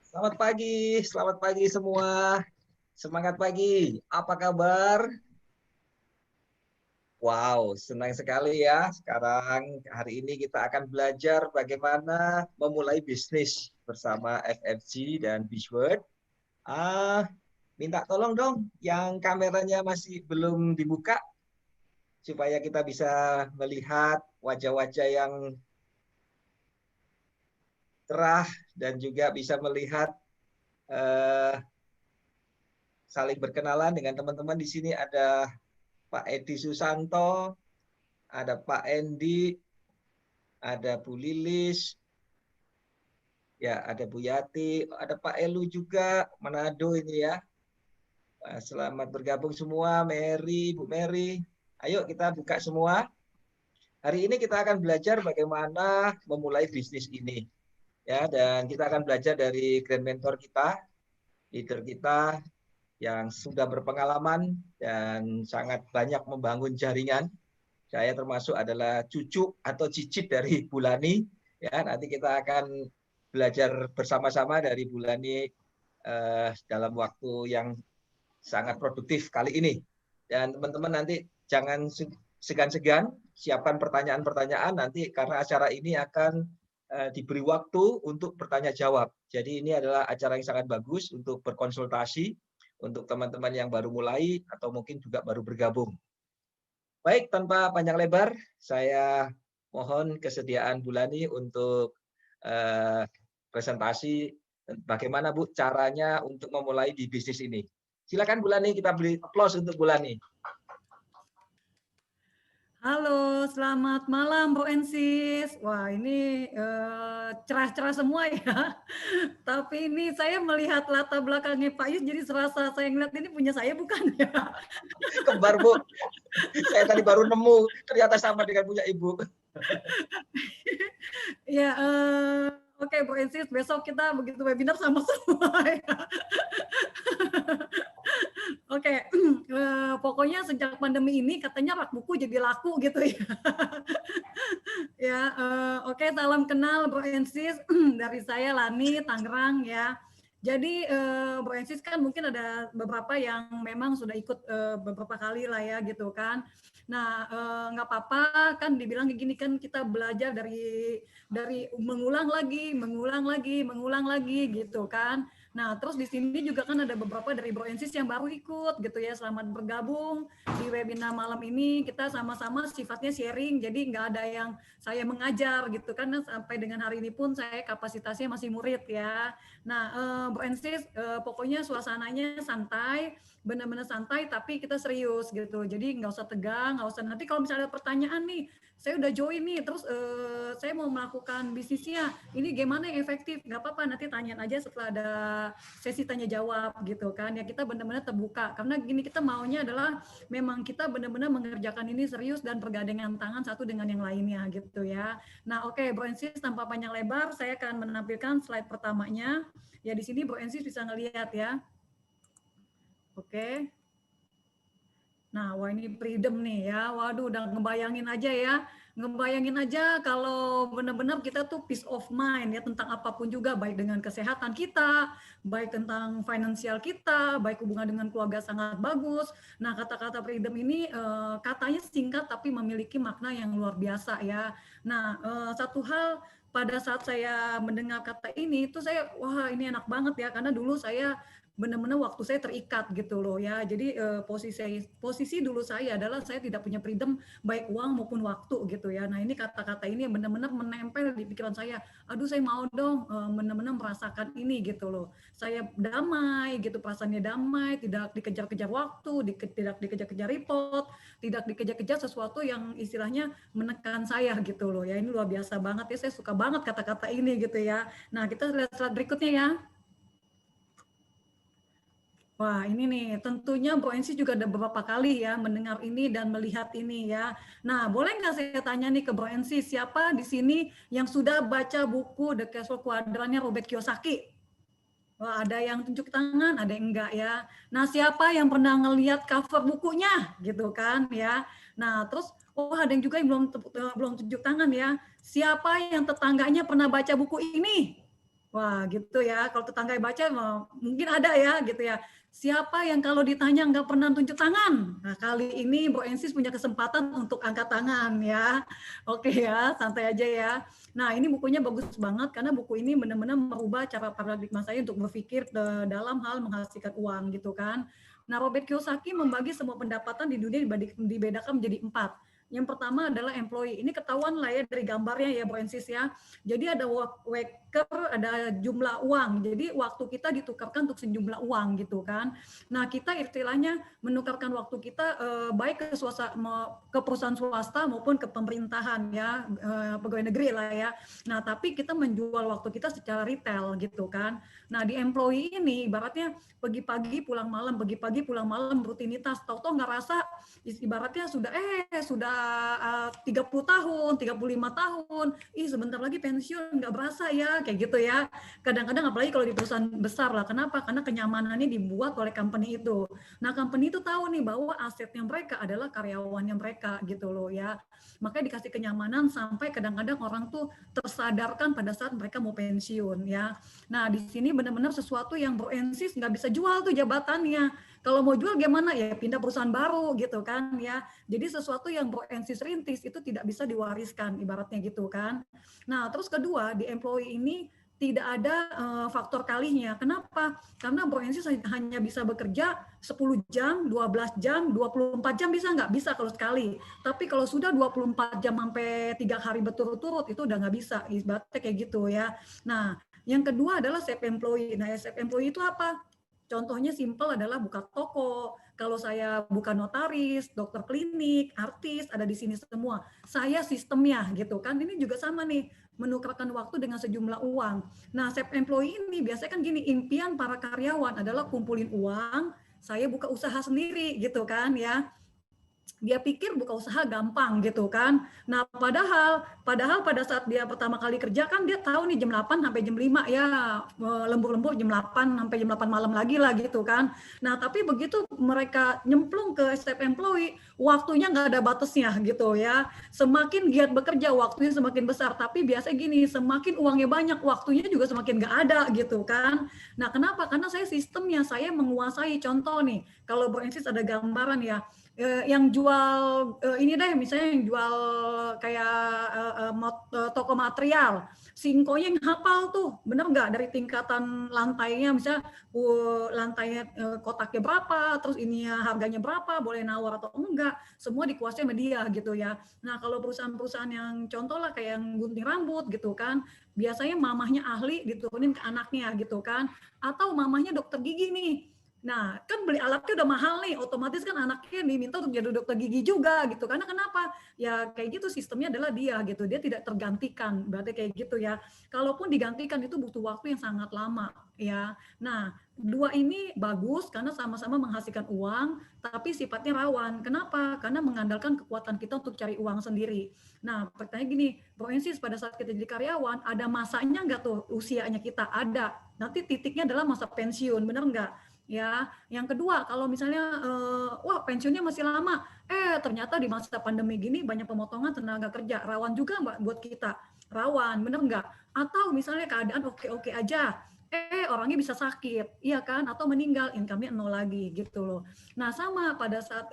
Selamat pagi semua. Semangat pagi. Apa kabar? Wow, senang sekali ya. Sekarang hari ini kita akan belajar bagaimana memulai bisnis bersama FFG dan Beachword. Ah, minta tolong dong yang kameranya masih belum dibuka supaya kita bisa melihat wajah-wajah yang cerah dan juga bisa melihat eh, saling berkenalan dengan teman-teman. Di sini ada Pak Edi Susanto, ada Pak Endi, ada Bu Lilis, ya ada Bu Yati, ada Pak Elu juga, Manado ini ya. Selamat bergabung semua, Mary, Bu Mary. Ayo kita buka semua. Hari ini kita akan belajar bagaimana memulai bisnis ini. Ya, dan kita akan belajar dari grand mentor kita, leader kita yang sudah berpengalaman dan sangat banyak membangun jaringan. Saya termasuk adalah cucu atau cicit dari Bulani. Ya, nanti kita akan belajar bersama-sama dari Bulani dalam waktu yang sangat produktif kali ini. Dan teman-teman nanti jangan segan-segan siapkan pertanyaan-pertanyaan nanti karena acara ini akan diberi waktu untuk bertanya jawab. Jadi ini adalah acara yang sangat bagus untuk berkonsultasi untuk teman-teman yang baru mulai atau mungkin juga baru bergabung. Baik, tanpa panjang lebar, saya mohon kesediaan Bulani untuk presentasi bagaimana Bu caranya untuk memulai di bisnis ini. Silakan Bulani, kita beri aplaus untuk Bulani. Halo, selamat malam Bro Ensis. Wah, ini cerah-cerah semua ya. Tapi ini saya melihat latar belakangnya Pak Yus, jadi serasa saya ngeliat ini punya saya bukan ya? Kembar Bu, saya tadi baru nemu, ternyata sama dengan punya Ibu. Ya, oke Bro Ensis, besok kita begitu webinar sama semua ya. Oke, pokoknya sejak pandemi ini katanya rak buku jadi laku gitu ya. Ya, oke, salam kenal Bro Ensis dari saya Lani Tangerang ya. Jadi Bro Ensis kan mungkin ada beberapa yang memang sudah ikut beberapa kali lah ya gitu kan. Nah nggak apa-apa kan dibilang kayak gini kan kita belajar dari mengulang lagi gitu kan. Nah terus di sini juga kan ada beberapa dari Bro Ensis yang baru ikut gitu ya. Selamat bergabung di webinar malam ini. Kita sama-sama sifatnya sharing, jadi nggak ada yang saya mengajar gitu kan. Sampai dengan hari ini pun saya kapasitasnya masih murid ya. Nah, Bu Ensis, pokoknya suasananya santai, benar-benar santai, tapi kita serius gitu. Jadi nggak usah tegang, nggak usah nanti kalau misalnya ada pertanyaan nih, saya udah join nih, terus saya mau melakukan bisnisnya, ini gimana yang efektif? Nggak apa-apa, nanti tanyain aja setelah ada sesi tanya jawab gitu kan. Ya kita benar-benar terbuka, karena gini kita maunya adalah memang kita benar-benar mengerjakan ini serius dan bergandengan tangan satu dengan yang lainnya gitu ya. Nah, oke, Bro Ensis, tanpa panjang lebar, saya akan menampilkan slide pertamanya. Ya, di sini Bro Ensis bisa ngelihat ya. Oke. Nah, wah ini freedom nih ya. Waduh, udah ngebayangin aja ya. Ngebayangin aja kalau benar-benar kita tuh peace of mind ya tentang apapun juga, baik dengan kesehatan kita, baik tentang finansial kita, baik hubungan dengan keluarga sangat bagus. Nah, kata-kata freedom ini katanya singkat tapi memiliki makna yang luar biasa ya. Nah, satu hal pada saat saya mendengar kata ini itu saya wah ini enak banget ya karena dulu saya benar-benar waktu saya terikat gitu loh ya. Jadi posisi dulu saya adalah saya tidak punya freedom baik uang maupun waktu gitu ya. Nah ini kata-kata ini yang benar-benar menempel di pikiran saya. Aduh saya mau dong benar-benar merasakan ini gitu loh. Saya damai gitu, perasaannya damai, tidak dikejar-kejar waktu, tidak dikejar-kejar report, tidak dikejar-kejar sesuatu yang istilahnya menekan saya gitu loh ya. Ini luar biasa banget ya, saya suka banget kata-kata ini gitu ya. Nah kita lihat slide berikutnya ya. Wah ini nih tentunya Bro Ensi juga ada beberapa kali ya mendengar ini dan melihat ini ya. Nah boleh nggak saya tanya nih ke Bro Ensi, siapa di sini yang sudah baca buku The Cashflow Quadrant-nya Robert Kiyosaki? Wah ada yang tunjuk tangan, ada yang enggak ya. Nah siapa yang pernah ngelihat cover bukunya gitu kan ya. Nah terus oh ada yang juga yang belum tunjuk tangan ya. Siapa yang tetangganya pernah baca buku ini? Wah, gitu ya. Kalau tetangga yang baca mungkin ada ya gitu ya. Siapa yang kalau ditanya nggak pernah tunjuk tangan? Nah, kali ini Bro Ensis punya kesempatan untuk angkat tangan ya. Oke ya, santai aja ya. Nah, ini bukunya bagus banget karena buku ini benar-benar merubah cara paradigma saya untuk berpikir dalam hal menghasilkan uang gitu kan. Nah, Robert Kiyosaki membagi semua pendapatan di dunia dibedakan menjadi 4. Yang pertama adalah employee. Ini ketahuan lah ya dari gambarnya ya, Bro Ensis ya. Jadi ada worker, ada jumlah uang. Jadi waktu kita ditukarkan untuk sejumlah uang gitu kan. Nah, kita istilahnya menukarkan waktu kita baik ke perusahaan swasta maupun ke pemerintahan ya, pegawai negeri lah ya. Nah, tapi kita menjual waktu kita secara retail gitu kan. Nah, di employee ini ibaratnya pagi-pagi pulang malam, pagi-pagi pulang malam rutinitas. Tahu-tahu nggak rasa ibaratnya sudah 30 tahun, 35 tahun, sebentar lagi pensiun, nggak berasa ya, kayak gitu ya. Kadang-kadang apalagi kalau di perusahaan besar lah, kenapa? Karena kenyamanannya dibuat oleh company itu. Nah, company itu tahu nih bahwa asetnya mereka adalah karyawannya mereka gitu loh ya. Makanya dikasih kenyamanan sampai kadang-kadang orang tuh tersadarkan pada saat mereka mau pensiun ya. Nah, di sini benar-benar sesuatu yang Bro Ensis nggak bisa jual tuh jabatannya. Kalau mau jual gimana ya pindah perusahaan baru gitu kan ya. Jadi sesuatu yang Bro Ensis rintis itu tidak bisa diwariskan ibaratnya gitu kan. Nah, terus kedua di employee ini tidak ada faktor kalinya. Kenapa? Karena Bro Ensis hanya bisa bekerja 10 jam, 12 jam, 24 jam bisa nggak? Bisa kalau sekali. Tapi kalau sudah 24 jam sampai 3 hari berturut-turut itu udah nggak bisa. Ibaratnya kayak gitu ya. Nah, yang kedua adalah self employee. Nah, self employee itu apa? Contohnya simpel adalah buka toko. Kalau saya bukan notaris, dokter klinik, artis, ada di sini semua. Saya sistemnya gitu kan. Ini juga sama nih, menukarkan waktu dengan sejumlah uang. Nah, self employee ini biasanya kan gini, impian para karyawan adalah kumpulin uang, saya buka usaha sendiri gitu kan ya. Dia pikir buka usaha gampang gitu kan. Nah, padahal pada saat dia pertama kali kerja kan dia tahu nih jam 8 sampai jam 5 ya, lembur-lembur jam 8 sampai jam 8 malam lagi lah gitu kan. Nah, tapi begitu mereka nyemplung ke self employee, waktunya nggak ada batasnya gitu ya. Semakin giat bekerja, waktunya semakin besar. Tapi biasanya gini, semakin uangnya banyak, waktunya juga semakin nggak ada gitu kan. Nah, kenapa? Karena saya sistemnya, saya menguasai. Contoh nih, kalau Bro Ensis ada gambaran ya, yang jual ini deh, misalnya yang jual kayak toko material, Sinkonya yang hafal tuh, bener nggak dari tingkatan lantainya, misalnya lantainya kotaknya berapa, terus ininya harganya berapa, boleh nawar atau enggak, semua dikuasai sama dia gitu ya. Nah, kalau perusahaan-perusahaan yang contoh lah kayak yang gunting rambut gitu kan, biasanya mamahnya ahli diturunin ke anaknya gitu kan, atau mamahnya dokter gigi nih. Nah, kan beli alatnya udah mahal nih, otomatis kan anaknya diminta untuk jadi dokter gigi juga gitu. Karena kenapa? Ya kayak gitu sistemnya adalah dia gitu. Dia tidak tergantikan, berarti kayak gitu ya. Kalaupun digantikan itu butuh waktu yang sangat lama ya. Nah, dua ini bagus karena sama-sama menghasilkan uang, tapi sifatnya rawan. Kenapa? Karena mengandalkan kekuatan kita untuk cari uang sendiri. Nah, pertanyaan gini, Bro Ensis pada saat kita jadi karyawan, ada masanya nggak tuh usianya kita? Ada. Nanti titiknya adalah masa pensiun, bener nggak? Ya, yang kedua kalau misalnya wah pensiunnya masih lama, ternyata di masa pandemi gini banyak pemotongan tenaga kerja, rawan juga Mbak buat kita, rawan, bener nggak? Atau misalnya keadaan oke-oke aja, orangnya bisa sakit, iya kan? Atau meninggal, income-nya nol lagi gitu loh. Nah sama pada saat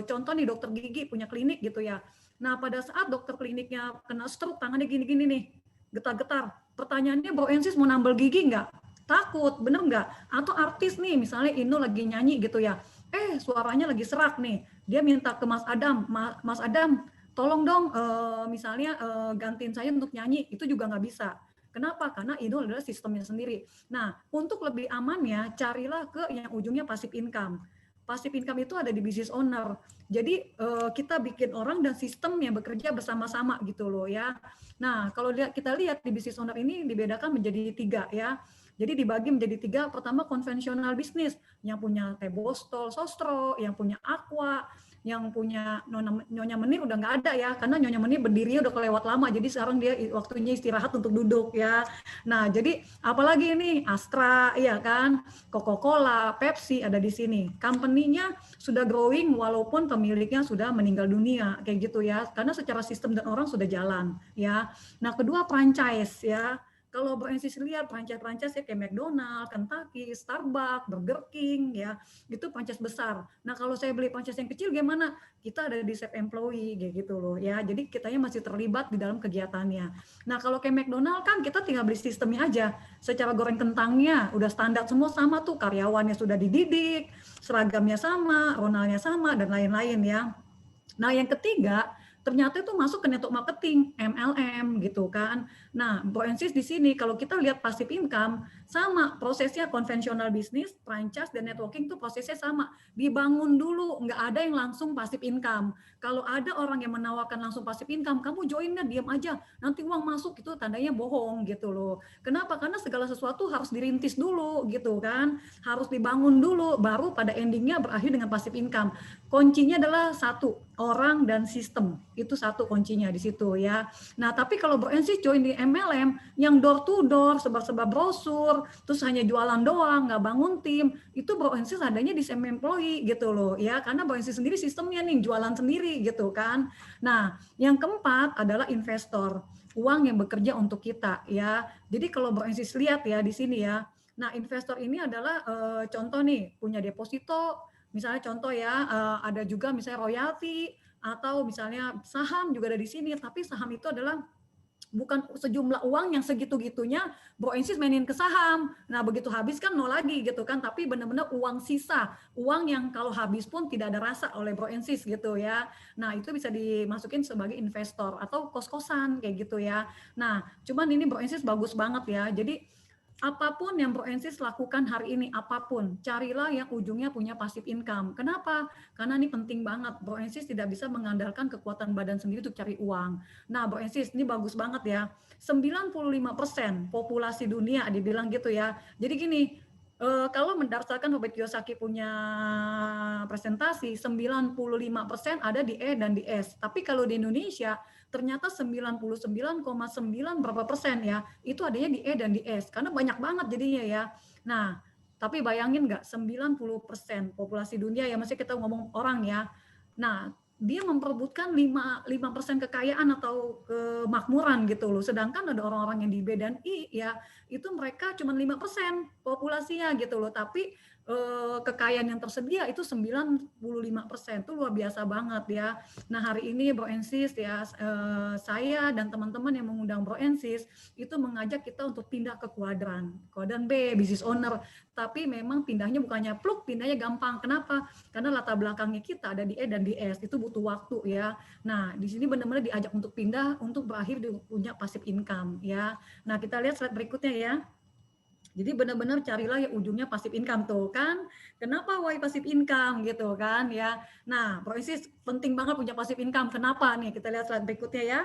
contoh nih dokter gigi punya klinik gitu ya. Nah pada saat dokter kliniknya kena stroke, tangannya gini-gini nih, getar-getar. Pertanyaannya Bro Ensis mau nambal gigi nggak? Takut, bener nggak? Atau artis nih, misalnya Ino lagi nyanyi gitu ya, suaranya lagi serak nih, dia minta ke Mas Adam, Mas Adam, tolong dong misalnya gantiin saya untuk nyanyi, itu juga nggak bisa. Kenapa? Karena Ino adalah sistemnya sendiri. Nah, untuk lebih amannya, carilah ke yang ujungnya passive income. Passive income itu ada di business owner. Jadi kita bikin orang dan sistem yang bekerja bersama-sama gitu loh ya. Nah, kalau kita lihat di business owner ini dibedakan menjadi 3 ya. Jadi dibagi menjadi 3, pertama konvensional bisnis, yang punya Teh Bostol, Sostro, yang punya Aqua, yang punya Nyonya Menir udah nggak ada ya, karena Nyonya Menir berdiri udah kelewat lama, jadi sekarang dia waktunya istirahat untuk duduk ya. Nah, jadi apalagi ini Astra, ya kan, Coca-Cola, Pepsi ada di sini. Company-nya sudah growing walaupun pemiliknya sudah meninggal dunia, kayak gitu ya, karena secara sistem dan orang sudah jalan ya. Nah, kedua franchise ya. Kalau Bro Ensis lihat franchise-franchise ya kayak McDonald, Kentucky, Starbucks, Burger King ya, itu franchise besar. Nah kalau saya beli franchise yang kecil gimana? Kita ada di save employee kayak gitu loh ya. Jadi kitanya masih terlibat di dalam kegiatannya. Nah kalau kayak McDonald kan kita tinggal beli sistemnya aja. Secara goreng kentangnya udah standar semua sama tuh, karyawannya sudah dididik, seragamnya sama, Ronaldnya sama dan lain-lain ya. Nah yang ketiga, ternyata itu masuk ke network marketing, MLM gitu kan. Nah, Bro Ensis di sini kalau kita lihat passive income, sama prosesnya konvensional bisnis, franchise, dan networking itu prosesnya sama. Dibangun dulu, nggak ada yang langsung passive income. Kalau ada orang yang menawarkan langsung passive income, kamu join nggak, diam aja, nanti uang masuk, itu tandanya bohong gitu loh. Kenapa? Karena segala sesuatu harus dirintis dulu gitu kan, harus dibangun dulu, baru pada endingnya berakhir dengan passive income. Kuncinya adalah satu, orang dan sistem. Itu satu kuncinya di situ ya. Nah, tapi kalau Bro Ensis join di MLM yang door to door, sebar-sebar brosur, terus hanya jualan doang, nggak bangun tim, itu Bro Ensis adanya di same employee gitu loh ya. Karena Bro Ensis sendiri sistemnya nih jualan sendiri gitu kan. Nah, yang keempat adalah investor, uang yang bekerja untuk kita ya. Jadi kalau Bro Ensis lihat ya di sini ya. Nah, investor ini adalah contoh nih, punya deposito. Misalnya contoh ya, ada juga misalnya royalti atau misalnya saham juga ada di sini, tapi saham itu adalah bukan sejumlah uang yang segitu-gitunya Bro Ensis mainin ke saham. Nah, begitu habis kan nol lagi gitu kan, tapi benar-benar uang sisa, uang yang kalau habis pun tidak ada rasa oleh Bro Ensis gitu ya. Nah, itu bisa dimasukin sebagai investor atau kos-kosan kayak gitu ya. Nah, cuman ini Bro Ensis bagus banget ya. Jadi apapun yang Bro Ensis lakukan hari ini, apapun, carilah yang ujungnya punya passive income. Kenapa? Karena ini penting banget. Bro Ensis tidak bisa mengandalkan kekuatan badan sendiri untuk cari uang. Nah, Bro Ensis, ini bagus banget ya. 95% populasi dunia dibilang gitu ya. Jadi gini, kalau berdasarkan Robert Kiyosaki punya presentasi, 95% ada di E dan di S. Tapi kalau di Indonesia, ternyata 99,9 berapa persen ya, itu adanya di E dan di S, karena banyak banget jadinya ya. Nah, tapi bayangin nggak, 90% populasi dunia ya, masih kita ngomong orang ya. Nah, dia memperebutkan 5% kekayaan atau kemakmuran gitu loh. Sedangkan ada orang-orang yang di B dan I ya, itu mereka cuma 5% populasinya gitu loh. Tapi kekayaan yang tersedia itu 95%, itu luar biasa banget ya. Nah hari ini Bro Ensis ya, saya dan teman-teman yang mengundang Bro Ensis itu mengajak kita untuk pindah ke kuadran B, business owner. Tapi memang pindahnya bukannya pluk, pindahnya gampang. Kenapa? Karena latar belakangnya kita ada di E dan di S, itu butuh waktu ya. Nah di sini benar-benar diajak untuk pindah untuk berakhir di punya passive income ya. Nah kita lihat slide berikutnya ya. Jadi benar-benar carilah yang ujungnya passive income tuh kan. Kenapa why passive income gitu kan ya. Nah, Bro Ensis penting banget punya passive income. Kenapa nih? Kita lihat slide berikutnya ya.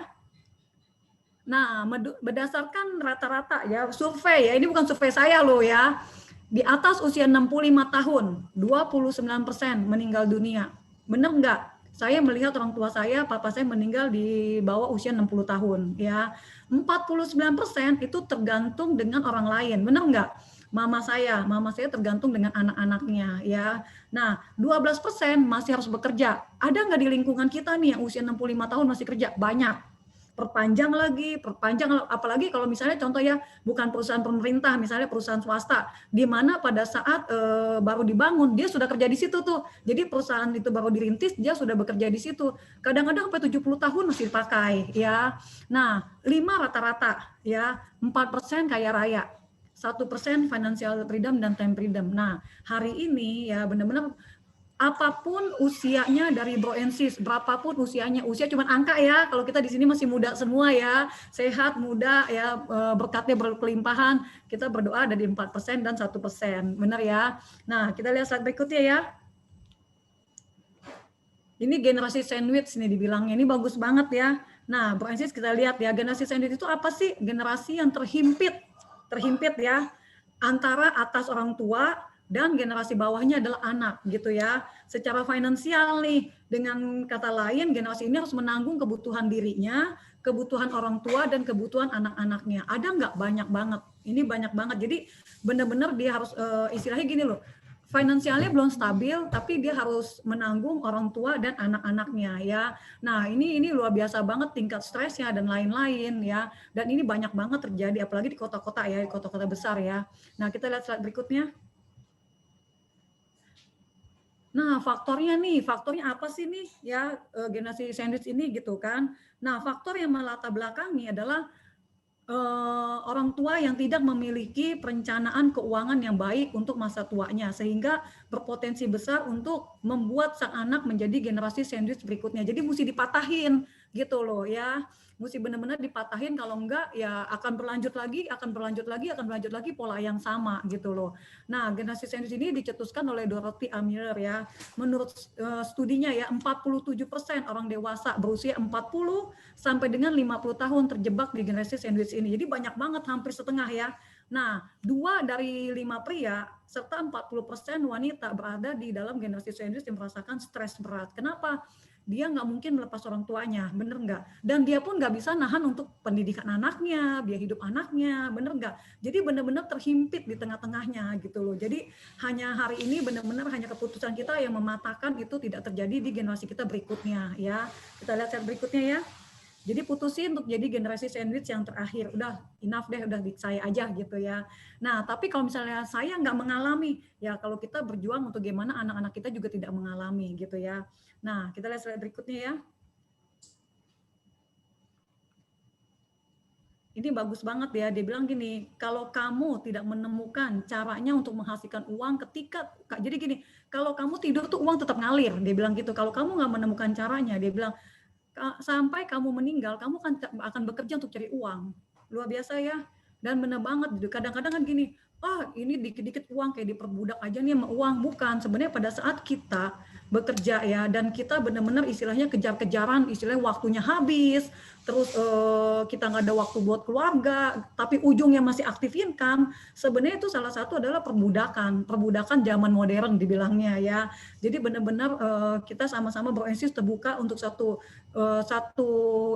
Nah, berdasarkan rata-rata ya survei ya, ini bukan survei saya loh ya. Di atas usia 65 tahun, 29% meninggal dunia. Benar nggak? Saya melihat orang tua saya, papa saya meninggal di bawah usia 60 tahun ya. 49% itu tergantung dengan orang lain. Benar nggak? Mama saya tergantung dengan anak-anaknya ya. Nah, 12% masih harus bekerja. Ada nggak di lingkungan kita nih yang usia 65 tahun masih kerja? Banyak. Perpanjang, apalagi kalau misalnya contoh ya bukan perusahaan pemerintah, misalnya perusahaan swasta, di mana pada saat baru dibangun dia sudah kerja di situ tuh. Jadi perusahaan itu baru dirintis, dia sudah bekerja di situ. Kadang-kadang sampai 70 tahun masih dipakai ya. Nah, 5 rata-rata ya, 4% kaya raya. 1% financial freedom dan time freedom. Nah, hari ini ya benar-benar apapun usianya dari Bro Ensis, berapapun usianya, usia cuma angka ya. Kalau kita di sini masih muda semua ya, sehat, muda ya, berkatnya berkelimpahan. Kita berdoa ada di 4% dan 1%, benar ya. Nah, kita lihat slide berikutnya ya. Ini generasi sandwich nih dibilangnya, ini bagus banget ya. Nah, Bro Ensis kita lihat ya, generasi sandwich itu apa sih? Generasi yang terhimpit ya, antara atas orang tua dan generasi bawahnya adalah anak gitu ya. Secara finansial nih, dengan kata lain generasi ini harus menanggung kebutuhan dirinya, kebutuhan orang tua dan kebutuhan anak-anaknya. Ada nggak? Banyak banget. Ini banyak banget. Jadi benar-benar dia harus istilahnya gini loh. finansialnya belum stabil, tapi dia harus menanggung orang tua dan anak-anaknya ya. Nah ini luar biasa banget tingkat stresnya dan lain-lain ya. Dan ini banyak banget terjadi, apalagi di kota-kota ya, di kota-kota besar ya. Nah kita lihat slide berikutnya. Nah, faktornya apa sih nih ya generasi sandwich ini gitu kan. Nah, faktor yang melatar belakangi adalah orang tua yang tidak memiliki perencanaan keuangan yang baik untuk masa tuanya sehingga berpotensi besar untuk membuat sang anak menjadi generasi sandwich berikutnya. Jadi mesti dipatahin gitu loh ya. Mesti benar-benar dipatahin, kalau enggak ya akan berlanjut lagi pola yang sama gitu loh. Nah, generasi sandwich ini dicetuskan oleh Dorothy A. Miller ya. Menurut studinya ya 47% orang dewasa berusia 40 sampai dengan 50 tahun terjebak di generasi sandwich ini. Jadi banyak banget, hampir setengah ya. Nah, 2 dari 5 pria serta 40% wanita berada di dalam generasi sandwich yang merasakan stres berat. Kenapa? Dia nggak mungkin melepas orang tuanya, bener nggak? Dan dia pun nggak bisa nahan untuk pendidikan anaknya, biaya hidup anaknya, bener nggak? Jadi benar-benar terhimpit di tengah-tengahnya gitu loh. Jadi hanya hari ini benar-benar hanya keputusan kita yang mematahkan itu tidak terjadi di generasi kita berikutnya ya. Kita lihat slide berikutnya ya. Jadi putusin untuk jadi generasi sandwich yang terakhir. Udah enough deh, udah saya aja gitu ya. Nah, tapi kalau misalnya saya nggak mengalami, ya kalau kita berjuang untuk gimana anak-anak kita juga tidak mengalami gitu ya. Nah, kita lihat slide berikutnya ya. Ini bagus banget ya, dia bilang gini, kalau kamu tidak menemukan caranya untuk menghasilkan uang jadi gini, kalau kamu tidur tuh uang tetap ngalir, dia bilang gitu. Kalau kamu nggak menemukan caranya, dia bilang, sampai kamu meninggal, kamu akan bekerja untuk cari uang. Luar biasa ya. Dan benar banget, kadang-kadang kan gini, ini dikit-dikit uang, kayak diperbudak aja nih sama uang. Bukan, sebenarnya pada saat kita bekerja ya, dan kita benar-benar istilahnya kejar-kejaran, istilahnya waktunya habis, terus kita nggak ada waktu buat keluarga, tapi ujungnya masih aktif income, sebenarnya itu salah satu adalah perbudakan zaman modern dibilangnya ya. Jadi benar-benar kita sama-sama beresis terbuka untuk satu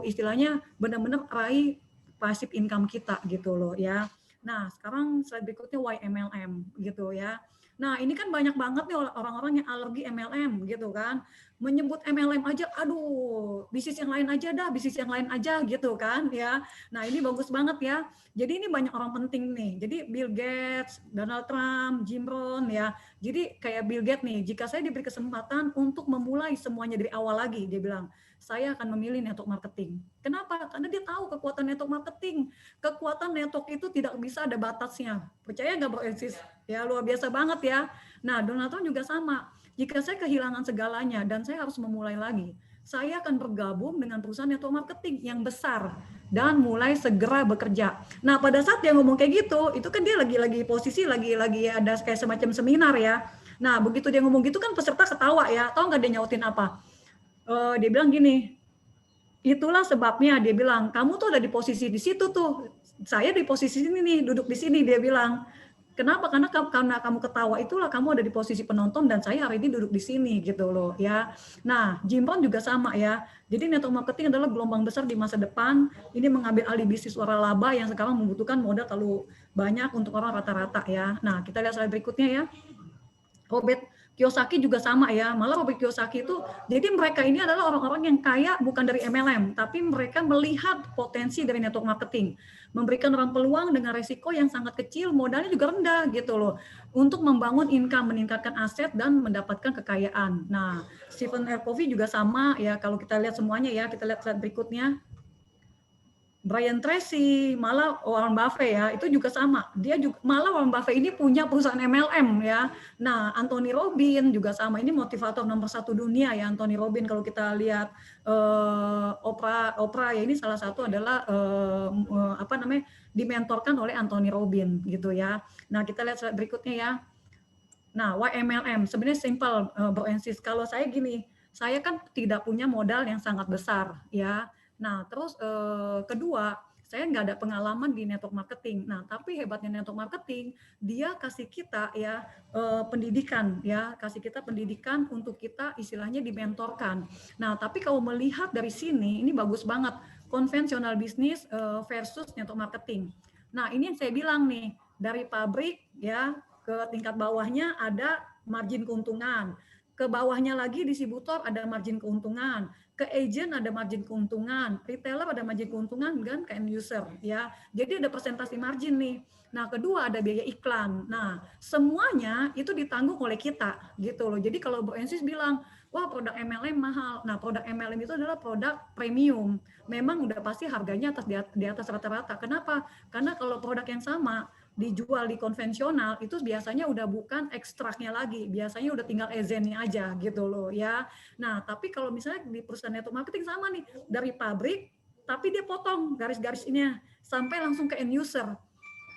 istilahnya benar-benar raih passive income kita gitu loh ya. Nah, sekarang slide berikutnya YMLM gitu ya. Nah, ini kan banyak banget nih orang-orang yang alergi MLM gitu kan. Menyebut MLM aja, aduh, bisnis yang lain aja gitu kan ya. Nah, ini bagus banget ya. Jadi ini banyak orang penting nih. Jadi Bill Gates, Donald Trump, Jim Rohn ya. Jadi kayak Bill Gates nih, jika saya diberi kesempatan untuk memulai semuanya dari awal lagi, dia bilang, saya akan memilih network marketing. Kenapa? Karena dia tahu kekuatan network marketing. Kekuatan network itu tidak bisa ada batasnya. Percaya nggak Bro Ensis? Ya luar biasa banget ya. Nah, Donald Trump juga sama. Jika saya kehilangan segalanya dan saya harus memulai lagi, saya akan bergabung dengan perusahaan network marketing yang besar dan mulai segera bekerja. Nah, pada saat dia ngomong kayak gitu, itu kan dia lagi posisi lagi ada kayak semacam seminar ya. Nah, begitu dia ngomong gitu kan peserta ketawa ya. Tahu nggak dia nyautin apa? Dia bilang gini, itulah sebabnya dia bilang, kamu tuh ada di posisi di situ tuh, saya di posisi ini nih, duduk di sini, dia bilang. Kenapa? Karena kamu ketawa, itulah kamu ada di posisi penonton dan saya hari ini duduk di sini gitu loh ya. Nah, Jim Rohn juga sama ya. Jadi network marketing adalah gelombang besar di masa depan. Ini mengambil alih bisnis waralaba yang sekarang membutuhkan modal terlalu banyak untuk orang rata-rata ya. Nah, kita lihat slide berikutnya ya. Robert Kiyosaki juga sama ya. Malah Robert Kiyosaki itu, jadi mereka ini adalah orang-orang yang kaya bukan dari MLM, tapi mereka melihat potensi dari network marketing, memberikan orang peluang dengan resiko yang sangat kecil, modalnya juga rendah gitu loh, untuk membangun income, meningkatkan aset dan mendapatkan kekayaan. Nah, Stephen R. Covey juga sama ya. Kalau kita lihat semuanya ya, kita lihat slide berikutnya. Brian Tracy, malah Warren Buffett ya, itu juga sama. Dia juga, malah Warren Buffett ini punya perusahaan MLM ya. Nah, Anthony Robbins juga sama. Ini motivator nomor 1 dunia ya, Anthony Robbins. Kalau kita lihat Oprah ya, ini salah satu adalah dimentorkan oleh Anthony Robbins gitu ya. Nah, kita lihat slide berikutnya ya. Nah, YMLM sebenarnya simple, Bro Ensis. Kalau saya gini, saya kan tidak punya modal yang sangat besar ya. Nah, terus kedua, saya nggak ada pengalaman di network marketing. Nah, tapi hebatnya network marketing, dia kasih kita ya pendidikan ya, kasih kita pendidikan untuk kita istilahnya dimentorkan. Nah, tapi kalau melihat dari sini, ini bagus banget, konvensional bisnis versus network marketing. Nah, ini yang saya bilang nih, dari pabrik ya ke tingkat bawahnya ada margin keuntungan. Ke bawahnya lagi distributor ada margin keuntungan, ke agent ada margin keuntungan, retailer ada margin keuntungan, kan ke end user ya. Jadi ada persentase margin nih. Nah, kedua ada biaya iklan. Nah, semuanya itu ditanggung oleh kita gitu loh. Jadi kalau Bu Ensis bilang, wah produk MLM mahal. Nah, produk MLM itu adalah produk premium. Memang udah pasti harganya di atas rata-rata. Kenapa? Karena kalau produk yang sama dijual di konvensional itu biasanya udah bukan ekstraknya lagi, biasanya udah tinggal ezennya aja gitu loh ya. Nah, tapi kalau misalnya di perusahaan network marketing sama nih, dari pabrik tapi dia potong garis-garis ini sampai langsung ke end user.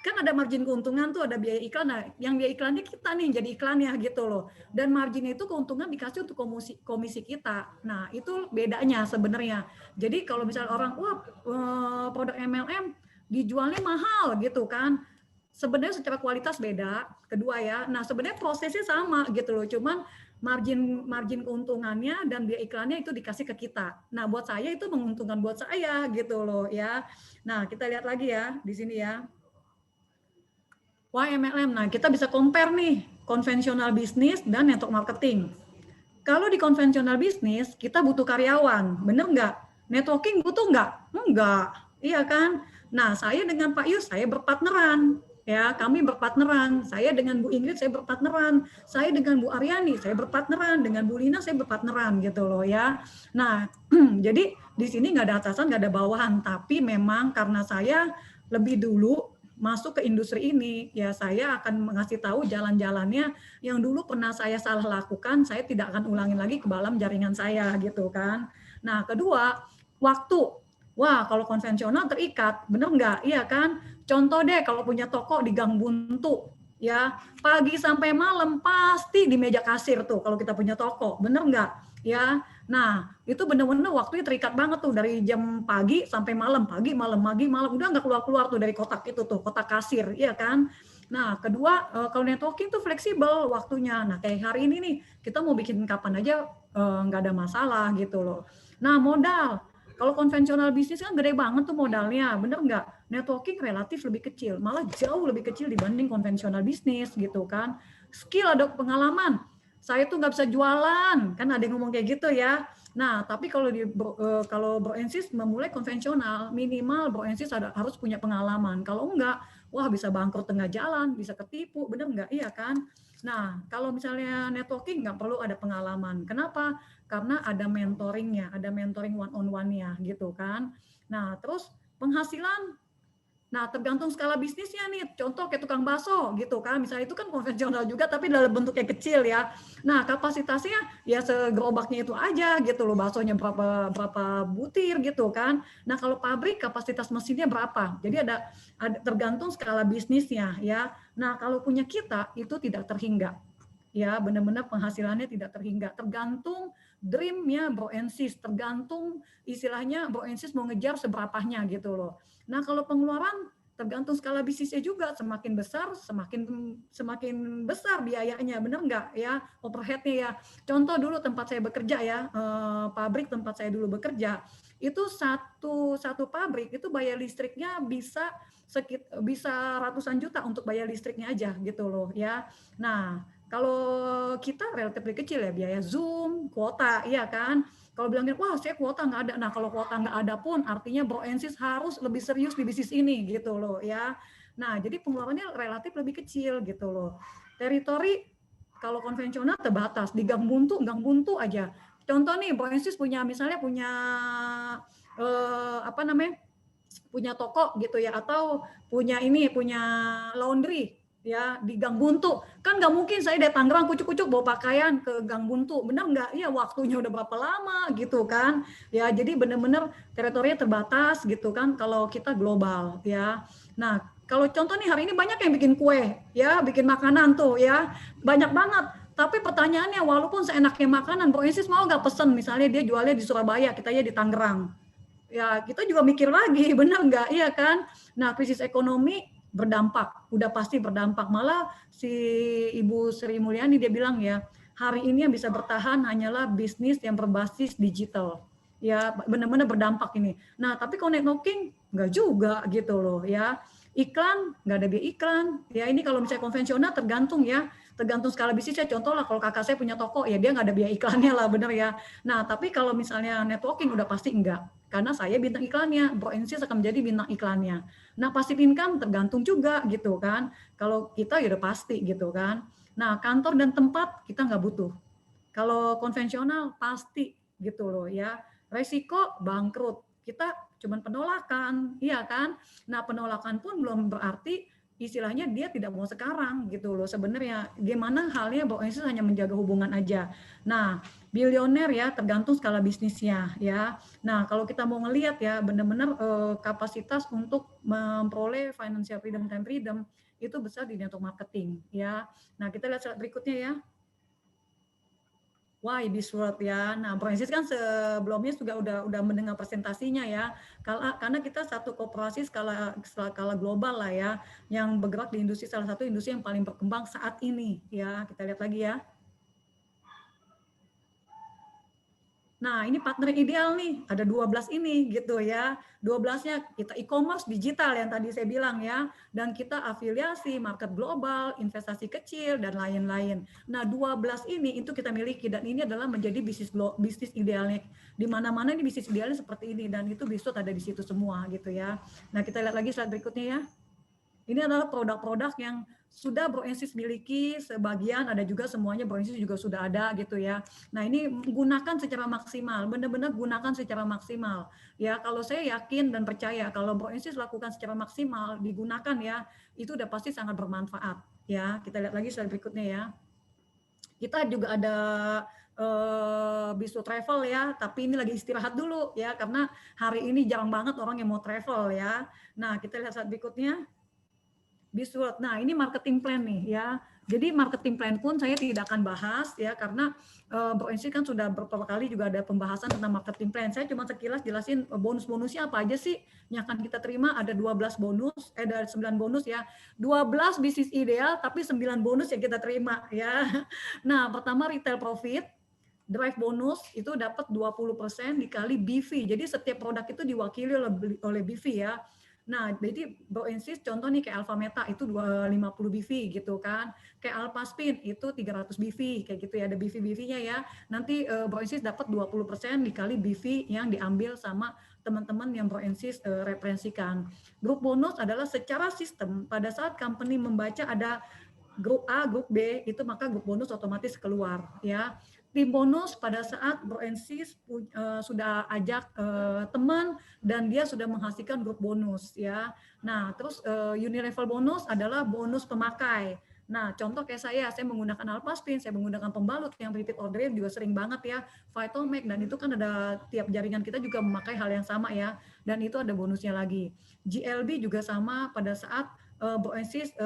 Kan ada margin keuntungan tuh, ada biaya iklan. Nah, yang biaya iklannya kita nih jadi iklannya gitu loh. Dan margin itu keuntungan dikasih untuk komisi kita. Nah, itu bedanya sebenarnya. Jadi kalau misalnya orang, wah produk MLM dijualnya mahal gitu kan. Sebenarnya secara kualitas beda, kedua ya. Nah, sebenarnya prosesnya sama gitu loh. Cuman margin keuntungannya dan biaya iklannya itu dikasih ke kita. Nah, buat saya itu menguntungkan buat saya gitu loh ya. Nah, kita lihat lagi ya di sini ya. Why MLM? Nah, kita bisa compare nih konvensional bisnis dan network marketing. Kalau di konvensional bisnis, kita butuh karyawan, bener nggak? Networking butuh nggak? Enggak, iya kan? Nah, saya dengan Pak Yus, saya berpartneran. Ya, kami berpartneran. Saya dengan Bu Ingrid, saya berpartneran. Saya dengan Bu Aryani, saya berpartneran. Dengan Bu Lina, saya berpartneran gitu loh ya. Nah, jadi di sini nggak ada atasan, nggak ada bawahan. Tapi memang karena saya lebih dulu masuk ke industri ini, ya saya akan mengasih tahu jalan-jalannya yang dulu pernah saya salah lakukan, saya tidak akan ulangin lagi ke dalam jaringan saya gitu kan. Nah, kedua, waktu. Wah, kalau konvensional terikat, bener nggak? Iya kan? Contoh deh, kalau punya toko di Gang Buntu, ya pagi sampai malam pasti di meja kasir tuh kalau kita punya toko, bener nggak? Ya, nah itu bener-bener waktunya terikat banget tuh dari jam pagi sampai malam, pagi malam udah nggak keluar-keluar tuh dari kotak itu tuh, kotak kasir, iya kan? Nah, kedua kalau networking tuh fleksibel waktunya. Nah, kayak hari ini nih kita mau bikin kapan aja nggak ada masalah gitu loh. Nah, modal. Kalau konvensional bisnis kan gede banget tuh modalnya, bener nggak? Networking relatif lebih kecil, malah jauh lebih kecil dibanding konvensional bisnis gitu kan. Skill ada pengalaman. Saya tuh nggak bisa jualan, kan ada yang ngomong kayak gitu ya. Nah, tapi kalau kalau Bro Ensis memulai konvensional, minimal Bro Ensis harus punya pengalaman. Kalau enggak, wah bisa bangkrut tengah jalan, bisa ketipu, bener nggak? Iya kan? Nah, kalau misalnya networking nggak perlu ada pengalaman. Kenapa? Karena ada mentoringnya, ada mentoring one on one-nya gitu kan. Nah, terus penghasilan, nah tergantung skala bisnisnya nih. Contoh kayak tukang bakso gitu kan, misalnya itu kan konvensional juga tapi dalam bentuknya kecil ya. Nah kapasitasnya ya segerobaknya itu aja gitu loh, baksonya berapa butir gitu kan. Nah kalau pabrik kapasitas mesinnya berapa, jadi ada tergantung skala bisnisnya ya. Nah kalau punya kita itu tidak terhingga ya, benar-benar penghasilannya tidak terhingga, tergantung dreamnya Bro Ensis, tergantung istilahnya Bro Ensis mau ngejar seberapanya gitu loh. Nah kalau pengeluaran tergantung skala bisnisnya juga, semakin besar semakin besar biayanya, benar nggak ya, overheadnya ya. Contoh dulu tempat saya bekerja ya, pabrik tempat saya dulu bekerja, itu satu pabrik itu bayar listriknya bisa ratusan juta untuk bayar listriknya aja gitu loh ya. Nah kalau kita relatif lebih kecil ya, biaya Zoom, kuota, iya kan? Kalau bilangin, wah saya kuota nggak ada. Nah kalau kuota nggak ada pun artinya Bro Ensis harus lebih serius di bisnis ini gitu loh ya. Nah jadi pengeluarannya relatif lebih kecil gitu loh. Teritori kalau konvensional terbatas, di gang buntu aja. Contoh nih Bro Ensis misalnya punya punya toko gitu ya, atau punya laundry ya di Gang Buntu, kan nggak mungkin saya dari Tangerang kucuk-kucuk bawa pakaian ke Gang Buntu, bener nggak? Iya, waktunya udah berapa lama gitu kan ya. Jadi bener-bener teritorinya terbatas gitu kan kalau kita global ya. Nah kalau contoh nih hari ini banyak yang bikin kue ya, bikin makanan tuh ya, banyak banget. Tapi pertanyaannya, walaupun seenaknya makanan, Bro Ensis mau nggak pesen misalnya dia jualnya di Surabaya, kita ya di Tangerang, ya kita juga mikir lagi, benar nggak? Iya kan? Nah krisis ekonomi berdampak, udah pasti berdampak. Malah si Ibu Sri Mulyani dia bilang ya, hari ini yang bisa bertahan hanyalah bisnis yang berbasis digital. Ya benar-benar berdampak ini. Nah tapi kalau networking nggak juga gitu loh ya. Iklan, nggak ada biaya iklan. Ya ini kalau misalnya konvensional tergantung ya, tergantung skala bisnisnya. Contoh lah kalau kakak saya punya toko, ya dia nggak ada biaya iklannya lah, bener ya. Nah tapi kalau misalnya networking udah pasti enggak. Karena saya bintang iklannya, Bro Ensis akan menjadi bintang iklannya. Nah passive income tergantung juga gitu kan. Kalau kita ya udah pasti gitu kan. Nah kantor dan tempat kita nggak butuh. Kalau konvensional pasti gitu loh ya. Resiko bangkrut. Kita cuman penolakan, iya kan? Nah, penolakan pun belum berarti istilahnya dia tidak mau sekarang gitu loh. Sebenarnya gimana halnya Bro Ensis hanya menjaga hubungan aja. Nah, bilioner ya tergantung skala bisnisnya ya. Nah, kalau kita mau ngelihat ya benar-benar kapasitas untuk memperoleh financial freedom dan freedom itu besar di network marketing ya. Nah, kita lihat slide berikutnya ya. Why this word ya. Nah, Bro Ensis kan sebelumnya juga udah mendengar presentasinya ya. Karena kita satu koperasi skala global lah ya, yang bergerak di industri salah satu industri yang paling berkembang saat ini ya. Kita lihat lagi ya. Nah, ini partner ideal nih, ada 12 ini gitu ya. 12-nya kita e-commerce digital yang tadi saya bilang ya, dan kita afiliasi, market global, investasi kecil dan lain-lain. Nah, 12 ini itu kita miliki dan ini adalah menjadi bisnis idealnya. Di mana-mana ini bisnis idealnya seperti ini dan itu bisa ada di situ semua gitu ya. Nah, kita lihat lagi slide berikutnya ya. Ini adalah produk-produk yang sudah Bro Ensis miliki, sebagian ada juga semuanya Bro Ensis juga sudah ada gitu ya. Nah ini gunakan secara maksimal, benar-benar gunakan secara maksimal. Ya kalau saya yakin dan percaya kalau Bro Ensis lakukan secara maksimal, digunakan ya, itu udah pasti sangat bermanfaat. Ya kita lihat lagi slide berikutnya ya. Kita juga ada Bisu travel ya, tapi ini lagi istirahat dulu ya, karena hari ini jarang banget orang yang mau travel ya. Nah kita lihat slide berikutnya. Bisword. Nah, ini marketing plan nih ya. Jadi marketing plan pun saya tidak akan bahas ya karena Bro Ensis kan sudah beberapa kali juga ada pembahasan tentang marketing plan. Saya cuma sekilas jelasin bonus-bonusnya apa aja sih yang akan kita terima. Ada 12 bonus, ada 9 bonus ya. 12 bisnis ideal tapi 9 bonus yang kita terima ya. Nah, pertama retail profit, drive bonus itu dapat 20% dikali BV. Jadi setiap produk itu diwakili oleh BV ya. Nah, jadi Bro Ensis contoh nih kayak Alpha Meta itu 50 BV gitu kan. Kayak Alpha Spin itu 300 BV kayak gitu ya, ada BV-BV-nya ya. Nanti Bro Ensis dapat 20% dikali BV yang diambil sama teman-teman yang Bro Ensis referensikan. Grup bonus adalah secara sistem pada saat company membaca ada grup A, grup B, itu maka grup bonus otomatis keluar ya. Tim bonus pada saat Bro Ensis sudah ajak teman dan dia sudah menghasilkan grup bonus ya. Nah, terus unilevel bonus adalah bonus pemakai. Nah, contoh kayak saya menggunakan Alpha Spin, saya menggunakan pembalut yang repeat order juga sering banget ya, Vitalmax, dan itu kan ada tiap jaringan kita juga memakai hal yang sama ya, dan itu ada bonusnya lagi. GLB juga sama pada saat Bro Ensis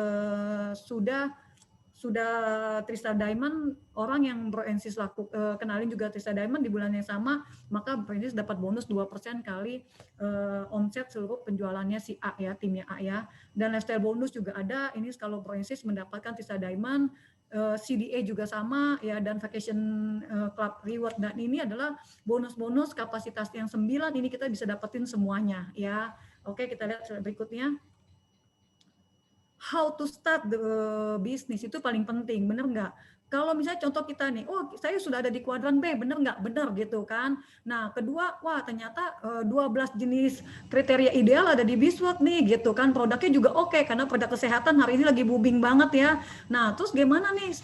sudah Trista Diamond, orang yang Bro Ensis kenalin juga Trista Diamond di bulan yang sama, maka Bro Ensis dapat bonus 2% kali omset seluruh penjualannya si A ya, timnya A ya. Dan lifestyle bonus juga ada, ini kalau Bro Ensis mendapatkan Trista Diamond, CDA juga sama ya, dan Vacation Club Reward, dan ini adalah bonus-bonus kapasitas yang 9, ini kita bisa dapetin semuanya ya. Oke, kita lihat berikutnya. How to start the business itu paling penting, bener nggak? Kalau misalnya contoh kita nih, oh saya sudah ada di kuadran B, bener nggak? Bener gitu kan. Nah kedua, wah ternyata 12 jenis kriteria ideal ada di Bisword nih gitu kan. Produknya juga oke, karena produk kesehatan hari ini lagi booming banget ya. Nah terus gimana nih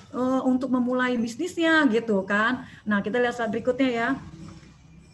untuk memulai bisnisnya gitu kan. Nah kita lihat slide berikutnya ya.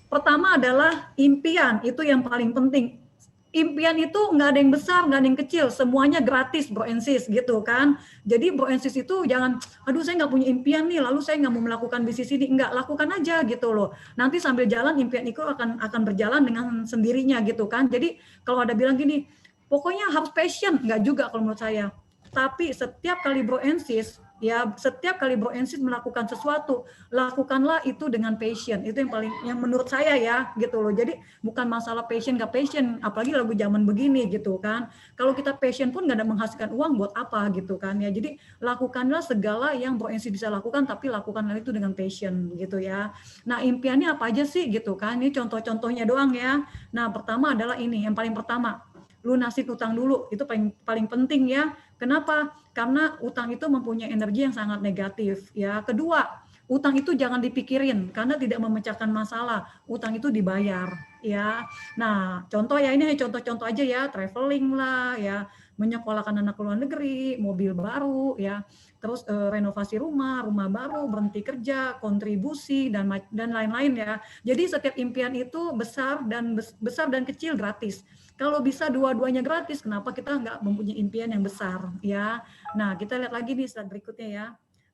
Pertama adalah impian, itu yang paling penting. Impian itu nggak ada yang besar, nggak ada yang kecil, semuanya gratis Bro Ensis gitu kan. Jadi Bro Ensis itu jangan, aduh saya nggak punya impian nih, lalu saya nggak mau melakukan bisnis ini, nggak, lakukan aja gitu loh. Nanti sambil jalan impian itu akan berjalan dengan sendirinya gitu kan. Jadi kalau ada bilang gini, pokoknya harus passion, nggak juga kalau menurut saya. Tapi setiap kali Bro Ensis Bro Ensis melakukan sesuatu, lakukanlah itu dengan passion. Itu yang menurut saya ya gitu loh. Jadi bukan masalah passion nggak passion, apalagi lagu zaman begini gitu kan. Kalau kita passion pun nggak ada menghasilkan uang, buat apa gitu kan ya. Jadi lakukanlah segala yang Bro Ensis bisa lakukan, tapi lakukanlah itu dengan passion gitu ya. Nah impiannya apa aja sih gitu kan. Ini contoh-contohnya doang ya. Nah pertama adalah ini, yang paling pertama, lunasin utang dulu, itu paling penting ya. Kenapa? Karena utang itu mempunyai energi yang sangat negatif ya. Kedua, utang itu jangan dipikirin karena tidak memecahkan masalah. Utang itu dibayar ya. Nah, contoh ya, ini contoh-contoh aja ya, traveling lah ya, menyekolahkan anak ke luar negeri, mobil baru ya, terus renovasi rumah baru, berhenti kerja, kontribusi dan lain-lain ya. Jadi setiap impian itu besar dan kecil gratis. Kalau bisa dua-duanya gratis, kenapa kita nggak mempunyai impian yang besar ya? Nah, kita lihat lagi nih slide berikutnya ya.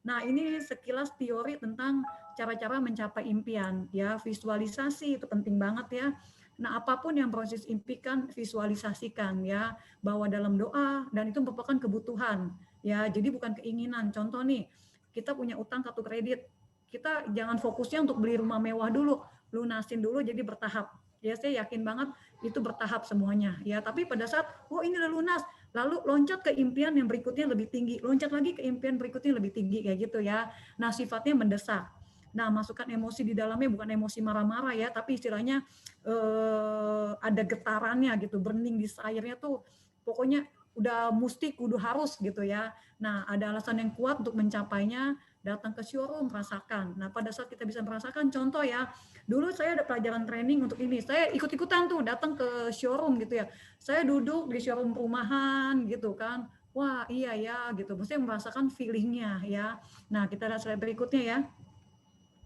Nah, ini sekilas teori tentang cara-cara mencapai impian ya. Visualisasi itu penting banget ya. Nah, apapun yang proses impikan, visualisasikan ya, bahwa dalam doa, dan itu merupakan kebutuhan ya, jadi bukan keinginan. Contoh nih, kita punya utang kartu kredit, kita jangan fokusnya untuk beli rumah mewah dulu, lunasin dulu, jadi bertahap ya. Saya yakin banget itu bertahap semuanya ya. Tapi pada saat oh ini udah lunas, lalu loncat ke impian yang berikutnya lebih tinggi, loncat lagi ke impian berikutnya lebih tinggi kayak gitu ya. Nah, sifatnya mendesak. Nah, masukkan emosi di dalamnya, bukan emosi marah-marah ya, tapi istilahnya ada getarannya gitu, burning desire-nya tuh pokoknya udah mesti, kudu harus gitu ya. Nah, ada alasan yang kuat untuk mencapainya, datang ke showroom, rasakan. Nah, pada saat kita bisa merasakan, contoh ya, dulu saya ada pelajaran training untuk ini, saya ikut-ikutan tuh datang ke showroom gitu ya. Saya duduk di showroom perumahan gitu kan, wah iya ya gitu, maksudnya merasakan feelingnya ya. Nah, kita lihat slide berikutnya ya.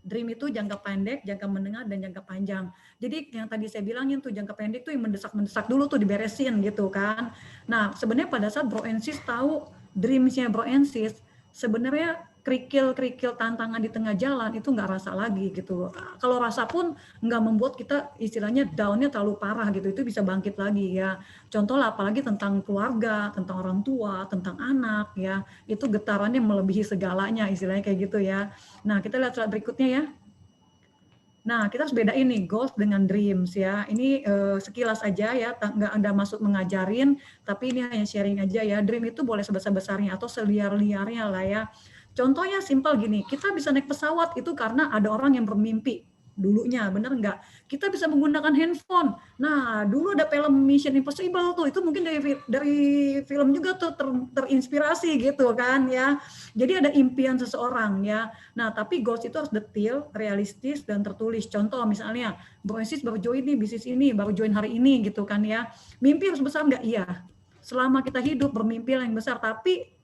Dream itu jangka pendek, jangka menengah, dan jangka panjang. Jadi yang tadi saya bilangin tuh, jangka pendek tuh yang mendesak-mendesak dulu tuh diberesin gitu kan. Nah, sebenarnya pada saat Bro and Sis tahu dreamsnya Bro and Sis, sebenarnya kerikil-kerikil tantangan di tengah jalan itu nggak rasa lagi gitu. Kalau rasa pun nggak membuat kita istilahnya down-nya terlalu parah gitu, itu bisa bangkit lagi ya. Contoh lah, apalagi tentang keluarga, tentang orang tua, tentang anak ya, itu getarannya melebihi segalanya istilahnya kayak gitu ya. Nah, kita lihat slide berikutnya ya. Nah, kita harus bedain nih goals dengan dreams ya. Ini sekilas aja ya, nggak ada maksud mengajarin, tapi ini hanya sharing aja ya. Dream itu boleh sebesar-besarnya atau seliar-liarnya lah ya. Contohnya simpel gini, kita bisa naik pesawat itu karena ada orang yang bermimpi dulunya, bener nggak? Kita bisa menggunakan handphone. Nah, dulu ada film Mission Impossible tuh, itu mungkin dari film juga tuh terinspirasi gitu kan ya. Jadi ada impian seseorang ya. Nah, tapi goals itu harus detail, realistis, dan tertulis. Contoh misalnya, Bro Sis baru join nih bisnis ini, baru join hari ini gitu kan ya. Mimpi harus besar nggak? Iya. Selama kita hidup bermimpi yang besar, tapi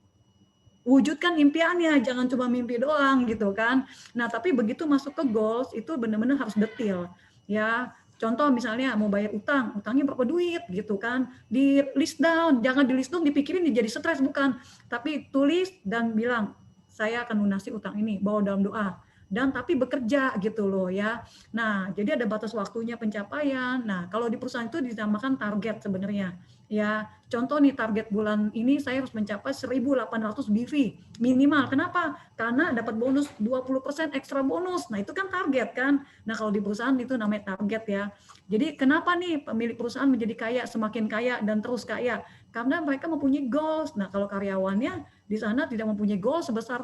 wujudkan impiannya, jangan cuma mimpi doang gitu kan. Nah, tapi begitu masuk ke goals itu benar-benar harus detail ya. Contoh misalnya mau bayar utang, utangnya berapa duit gitu kan. Di list down, jangan di list down dipikirin jadi stres, bukan. Tapi tulis dan bilang, saya akan lunasi utang ini, bawa dalam doa. Dan tapi bekerja gitu loh ya. Nah, jadi ada batas waktunya pencapaian. Nah, kalau di perusahaan itu dinamakan target sebenarnya. Ya, contoh nih, target bulan ini saya harus mencapai 1.800 BV minimal. Kenapa? Karena dapat bonus 20% ekstra bonus. Nah, itu kan target kan. Nah, kalau di perusahaan itu namanya target ya. Jadi kenapa nih pemilik perusahaan menjadi kaya, semakin kaya dan terus kaya? Karena mereka mempunyai goals. Nah, kalau karyawannya di sana tidak mempunyai goal sebesar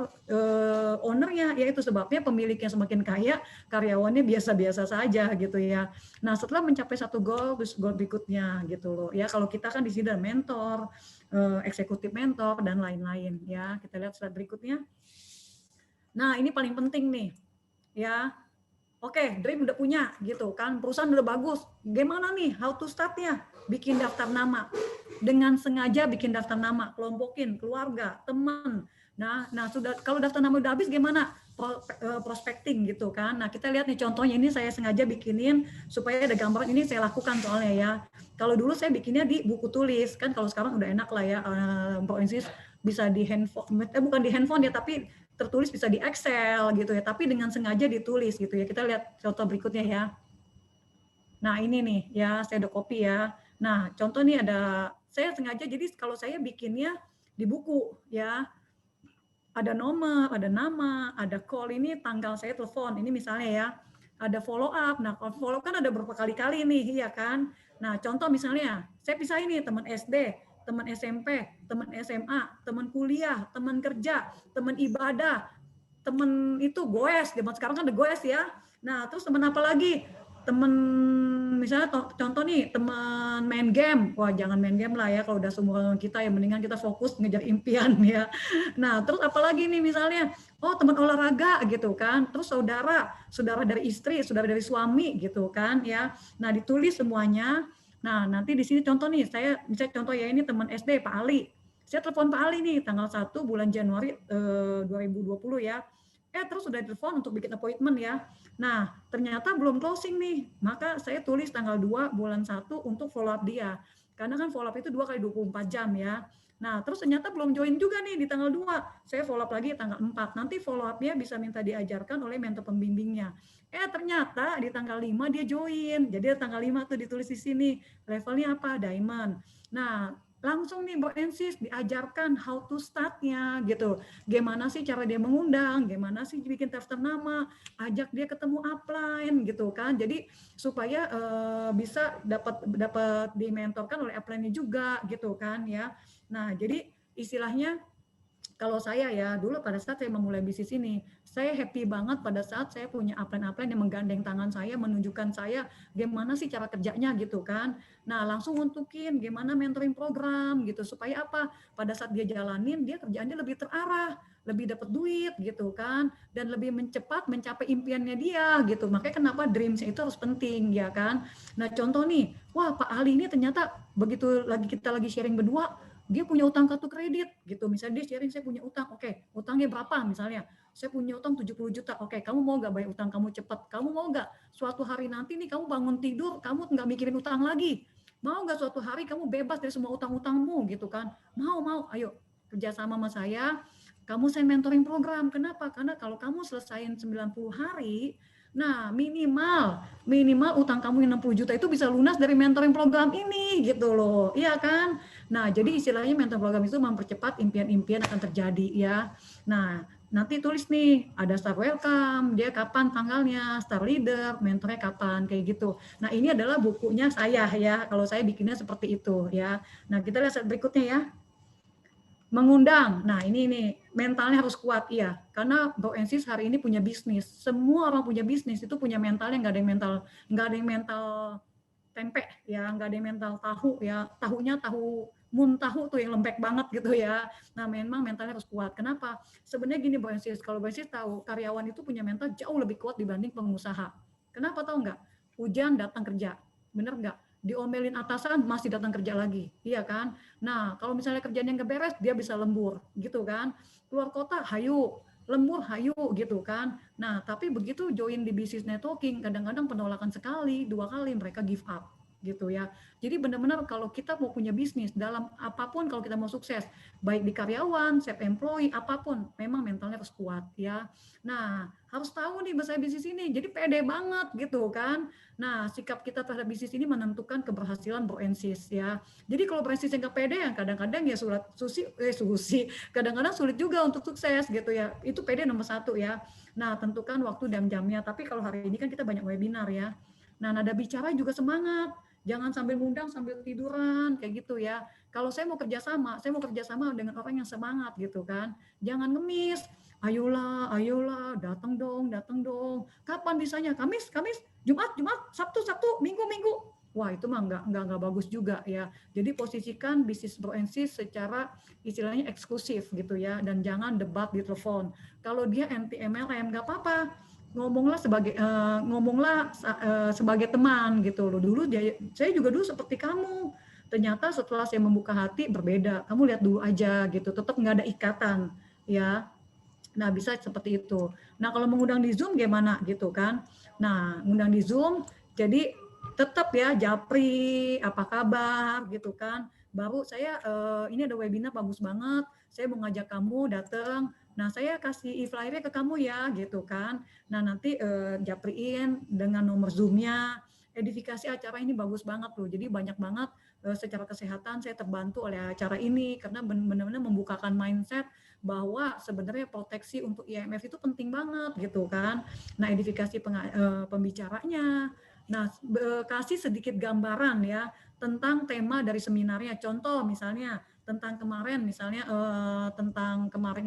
ownernya, yaitu sebabnya pemiliknya semakin kaya, karyawannya biasa-biasa saja gitu ya. Nah, setelah mencapai satu goal, terus goal berikutnya gitu loh. Ya, kalau kita kan di sini ada mentor, eksekutif mentor dan lain-lain ya. Kita lihat slide berikutnya. Nah, ini paling penting nih. Ya. Oke, dream udah punya gitu kan. Perusahaan udah bagus. Gimana nih how to start-nya? Bikin daftar nama. Dengan sengaja bikin daftar nama, kelompokin keluarga, teman. Nah, sudah kalau daftar nama udah habis gimana? Prospecting gitu kan. Nah, kita lihat nih contohnya, ini saya sengaja bikinin supaya ada gambaran, ini saya lakukan soalnya ya. Kalau dulu saya bikinnya di buku tulis kan, kalau sekarang udah enak lah ya, Mbak Insis bisa di handphone, bukan di handphone ya, tapi tertulis bisa di Excel gitu ya, tapi dengan sengaja ditulis gitu ya. Kita lihat contoh berikutnya ya. Nah, ini nih ya, saya udah copy ya. Nah, contoh nih ada, saya sengaja, jadi kalau saya bikinnya di buku ya, ada nomor, ada nama, ada call, ini tanggal saya telepon, ini misalnya ya, ada follow up. Nah, kalau follow up kan ada berapa kali-kali nih, iya kan? Nah, contoh misalnya, saya pisah ini teman SD, teman SMP, teman SMA, teman kuliah, teman kerja, teman ibadah, teman itu goes, zaman sekarang kan ada goes ya. Nah, terus teman apa lagi? Teman misalnya contoh nih teman main game, wah jangan main game lah ya kalau udah seumuran kita ya, mendingan kita fokus ngejar impian ya. Nah terus apalagi nih misalnya, oh teman olahraga gitu kan, terus saudara dari istri, saudara dari suami gitu kan ya. Nah ditulis semuanya. Nah nanti di sini contoh nih, saya misalnya contoh ya ini teman SD Pak Ali. Saya telepon Pak Ali nih tanggal 1 bulan Januari 2020 ya. Terus udah telepon untuk bikin appointment ya. Nah, ternyata belum closing nih. Maka saya tulis tanggal 2 bulan 1 untuk follow up dia. Karena kan follow up itu 2 kali 24 jam ya. Nah, terus ternyata belum join juga nih di tanggal 2. Saya follow up lagi tanggal 4. Nanti follow up-nya bisa minta diajarkan oleh mentor pembimbingnya. Ternyata di tanggal 5 dia join. Jadi tanggal 5 tuh ditulis di sini. Levelnya apa? Diamond. Nah, langsung nih Bro Ensis diajarkan how to start-nya gitu. Gimana sih cara dia mengundang, gimana sih bikin daftar nama, ajak dia ketemu upline gitu kan. Jadi supaya bisa dapat dimentorkan oleh upline-nya juga gitu kan ya. Nah, jadi istilahnya kalau saya ya, dulu pada saat saya memulai bisnis ini, saya happy banget pada saat saya punya upline-upline yang menggandeng tangan saya, menunjukkan saya gimana sih cara kerjanya gitu kan. Nah, langsung untukin gimana mentoring program gitu, supaya apa? Pada saat dia jalanin, dia kerjaannya lebih terarah, lebih dapat duit gitu kan, dan lebih mencepat mencapai impiannya dia gitu. Makanya kenapa dreams itu harus penting ya kan. Nah, contoh nih, wah Pak Ali ini ternyata begitu kita lagi sharing berdua, dia punya utang kartu kredit gitu. Misalnya dia sharing, saya punya utang, oke, utangnya berapa misalnya? Saya punya utang 70 juta, oke, kamu mau gak bayar utang kamu cepat? Kamu mau gak suatu hari nanti nih kamu bangun tidur, kamu nggak mikirin utang lagi? Mau gak suatu hari kamu bebas dari semua utang-utangmu gitu kan? Mau, ayo kerjasama sama saya, kamu send mentoring program. Kenapa? Karena kalau kamu selesain 90 hari, nah minimal utang kamu yang 60 juta itu bisa lunas dari mentoring program ini gitu loh. Iya kan? Nah, jadi istilahnya mentor program itu mempercepat impian-impian akan terjadi ya. Nah, nanti tulis nih, ada star welcome, dia kapan tanggalnya, star leader, mentornya kapan, kayak gitu. Nah, ini adalah bukunya saya ya, kalau saya bikinnya seperti itu ya. Nah, kita lihat berikutnya ya. Mengundang, nah ini nih, mentalnya harus kuat, iya. Karena Bro Ensis hari ini punya bisnis. Semua orang punya bisnis, itu punya mentalnya, nggak ada yang mental tempe ya, nggak ada yang mental tahu ya, tahunya tahu tahu tuh yang lembek banget gitu ya. Nah memang mentalnya harus kuat. Kenapa? Sebenarnya gini Bro Ensis, kalau Bro Ensis tahu karyawan itu punya mental jauh lebih kuat dibanding pengusaha. Kenapa tahu nggak? Hujan datang kerja, bener nggak? Diomelin atasan masih datang kerja lagi, iya kan? Nah kalau misalnya kerjaan yang nggak beres, dia bisa lembur gitu kan? Keluar kota, hayu, lembur hayu gitu kan. Nah, tapi begitu join di bisnis networking, kadang-kadang penolakan sekali, 2 kali mereka give up gitu ya. Jadi benar-benar kalau kita mau punya bisnis dalam apapun, kalau kita mau sukses, baik di karyawan, self employee, apapun, memang mentalnya harus kuat ya. Nah, harus tahu nih bahasa bisnis ini. Jadi pede banget gitu kan. Nah, sikap kita terhadap bisnis ini menentukan keberhasilan Bro Ensis ya. Jadi kalau Bro Ensis yang nggak pede, yang kadang-kadang ya susi, kadang-kadang sulit juga untuk sukses gitu ya. Itu pede nomor 1 ya. Nah, tentukan waktu dan jamnya. Tapi kalau hari ini kan kita banyak webinar ya. Nah, nada bicara juga semangat. Jangan sambil ngundang sambil tiduran kayak gitu ya. Kalau saya mau kerjasama dengan orang yang semangat gitu kan. Jangan ngemis. Ayolah, datang dong. Kapan bisanya? Kamis, Jumat, Sabtu, Minggu. Wah itu mah nggak bagus juga ya. Jadi posisikan bisnis Bro Ensis secara istilahnya eksklusif gitu ya, dan jangan debat di telepon. Kalau dia anti MLM nggak apa-apa, ngomonglah sebagai teman gitu loh. Saya juga dulu seperti kamu. Ternyata setelah saya membuka hati berbeda. Kamu lihat dulu aja gitu, tetap nggak ada ikatan ya. Nah, bisa seperti itu. Nah, kalau mengundang di Zoom gimana gitu kan? Nah, mengundang di Zoom, jadi tetap ya Japri, apa kabar gitu kan. Baru saya ini ada webinar bagus banget, saya mau ngajak kamu datang. Nah, saya kasih e-flyer ke kamu ya gitu kan. Nah, nanti Japriin dengan nomor Zoom-nya. Edifikasi acara ini bagus banget loh. Jadi banyak banget secara kesehatan saya terbantu oleh acara ini karena benar-benar membukakan mindset bahwa sebenarnya proteksi untuk IMF itu penting banget gitu kan. Nah, edifikasi pembicaranya. Nah, kasih sedikit gambaran ya tentang tema dari seminarnya. Contoh misalnya tentang kemarin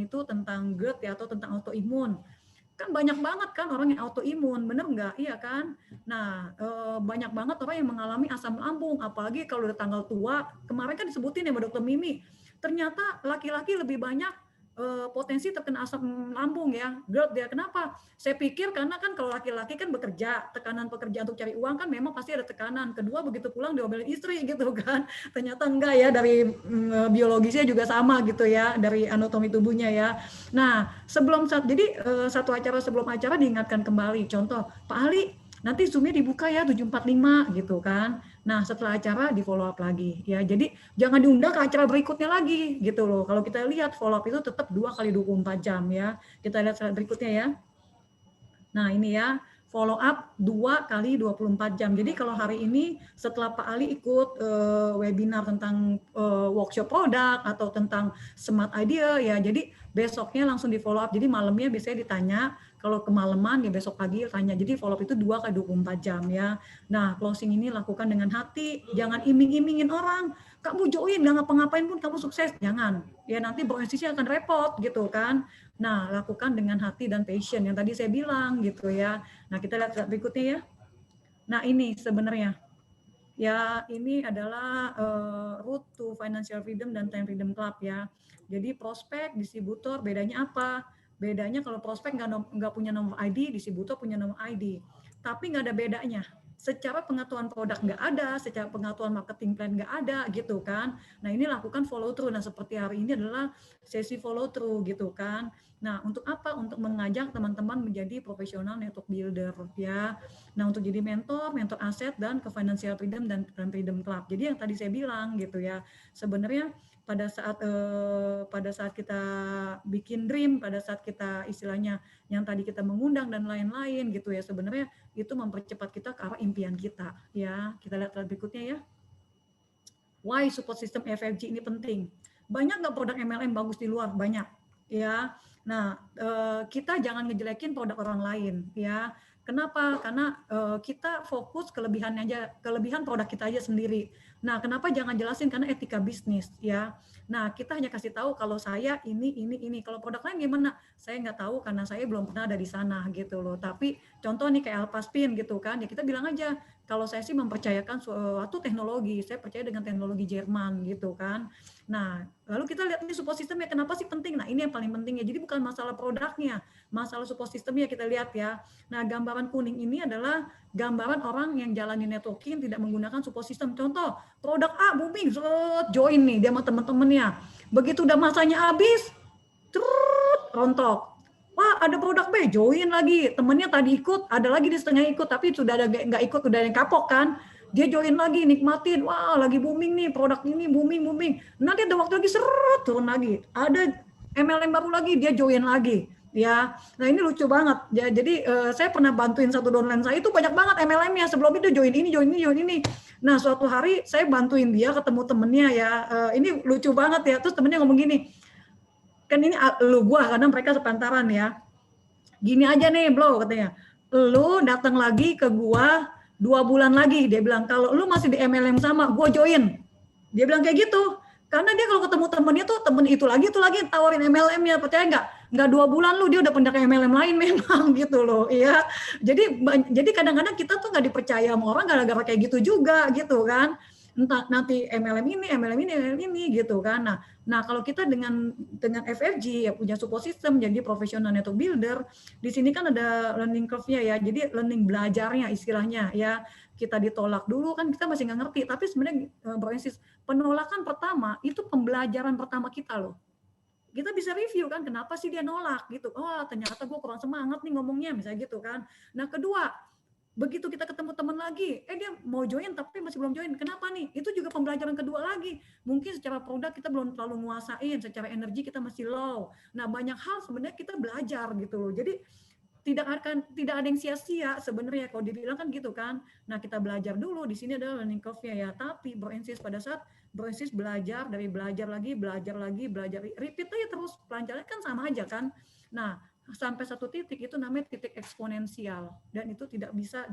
itu tentang GERD ya, atau tentang autoimun. kan banyak banget kan orang yang autoimun, bener nggak? Iya kan? Nah, banyak banget orang yang mengalami asam lambung, apalagi kalau udah tanggal tua. Kemarin kan disebutin ya sama Dokter Mimi, ternyata laki-laki lebih banyak potensi terkena asam lambung ya, GERD ya. Kenapa? Saya pikir karena kan kalau laki-laki kan bekerja, tekanan pekerjaan untuk cari uang kan memang pasti ada tekanan. Kedua begitu pulang diomelin istri gitu kan. Ternyata enggak ya, dari biologisnya juga sama gitu ya, dari anatomi tubuhnya ya. Nah, jadi satu acara sebelum acara diingatkan kembali. Contoh, Pak Ali, nanti Zoom-nya dibuka ya 7.45 gitu kan. Nah, setelah acara di follow up lagi ya. Jadi jangan diundang ke acara berikutnya lagi gitu loh. Kalau kita lihat follow up itu tetap 2 kali 24 jam ya. Kita lihat slide berikutnya ya. Nah, ini ya, follow up 2 kali 24 jam. Jadi kalau hari ini setelah Pak Ali ikut webinar tentang workshop produk atau tentang smart idea ya, jadi besoknya langsung di follow up. Jadi malamnya biasanya ditanya, kalau kemalaman ya besok pagi tanya. Jadi follow up itu 2 kali 24 jam ya. Nah, closing ini lakukan dengan hati, jangan iming-imingin orang. Kamu join, nggak ngapa-ngapain pun kamu sukses. Jangan. Ya nanti beresisi akan repot gitu kan. Nah, lakukan dengan hati dan passion yang tadi saya bilang gitu ya. Nah, kita lihat berikutnya ya. Nah, ini sebenarnya ya, ini adalah route to financial freedom dan time freedom club ya. Jadi prospek, distributor bedanya apa? Bedanya kalau prospek nggak punya nomor ID, distributor punya nomor ID. Tapi nggak ada bedanya. Secara pengetahuan produk nggak ada, secara pengetahuan marketing plan nggak ada gitu kan. Nah, ini lakukan follow through. Nah, seperti hari ini adalah sesi follow through gitu kan. Nah, untuk apa? Untuk mengajak teman-teman menjadi profesional network builder ya. Nah, untuk jadi mentor aset dan ke financial freedom dan freedom club. Jadi yang tadi saya bilang gitu ya, sebenarnya pada saat kita bikin dream, pada saat kita istilahnya yang tadi kita mengundang dan lain-lain gitu ya, sebenarnya itu mempercepat kita ke arah impian kita ya. Kita lihat slide berikutnya ya. Why support system FFG ini penting? Banyak nggak produk MLM bagus di luar? Banyak ya. Nah, kita jangan ngejelekin produk orang lain ya. Kenapa? Karena kita fokus kelebihan produk kita aja sendiri. Nah, kenapa jangan jelasin? Karena etika bisnis ya. Nah, kita hanya kasih tahu kalau saya ini. Kalau produk lain gimana? Saya nggak tahu karena saya belum pernah ada di sana gitu loh. Tapi contoh nih kayak Alpaspin gitu kan, ya kita bilang aja, kalau saya sih mempercayakan suatu teknologi, saya percaya dengan teknologi Jerman gitu kan. Nah, lalu kita lihat ini support systemnya, kenapa sih penting? Nah, ini yang paling penting ya. Jadi bukan masalah produknya, masalah support systemnya kita lihat ya. Nah, gambaran kuning ini adalah gambaran orang yang jalani networking tidak menggunakan support system. Contoh, produk A booming, join nih dia sama teman-temannya. Begitu udah masanya habis, rontok. Wah, ada produk B, join lagi. Temennya tadi ikut, ada lagi di setengah ikut, tapi sudah ada nggak ikut, udah yang kapok kan. Dia join lagi, nikmatin. Wah, lagi booming nih, produk ini booming. Nanti ada waktu lagi, turun lagi. Ada MLM baru lagi, dia join lagi. Ya, nah ini lucu banget. Ya, jadi saya pernah bantuin satu downline saya itu banyak banget MLM-nya. Sebelum itu join ini. Nah, suatu hari saya bantuin dia ketemu temennya ya. Ini lucu banget ya. Terus temennya ngomong gini, kan ini lu gua karena mereka sepantaran ya. Gini aja nih, bro, katanya. Lu datang lagi ke gua 2 bulan lagi, dia bilang. Kalau lu masih di MLM sama, gua join. Dia bilang kayak gitu. Karena dia kalau ketemu temennya tuh, temen itu lagi tawarin MLM-nya, percaya nggak? Nggak 2 bulan lu, dia udah pindah ke MLM lain memang gitu loh. Iya. Jadi kadang-kadang kita tuh nggak dipercaya sama orang gara-gara kayak gitu juga gitu kan. Entah nanti MLM ini gitu kan. Nah, kalau kita dengan FFG ya punya support system, jadi profesional network builder, di sini kan ada learning curve-nya ya. Jadi learning belajarnya istilahnya ya. Kita ditolak dulu kan kita masih nggak ngerti, tapi sebenarnya penolakan pertama itu pembelajaran pertama kita loh. Kita bisa review kan kenapa sih dia nolak gitu. Oh, ternyata gue kurang semangat nih ngomongnya misalnya gitu kan. Nah, kedua, begitu kita ketemu teman lagi, dia mau join tapi masih belum join. Kenapa nih? Itu juga pembelajaran kedua lagi. Mungkin secara produk kita belum terlalu menguasain, secara energi kita masih low. Nah, banyak hal sebenarnya kita belajar gitu loh. Jadi tidak ada yang sia-sia sebenarnya kalau dibilang kan gitu kan. Nah, kita belajar dulu, di sini adalah learning curve-nya ya. Tapi pada saat belajar lagi, repeat aja terus, pelancarnya kan sama aja kan. Nah, sampai satu titik itu namanya titik eksponensial dan itu tidak bisa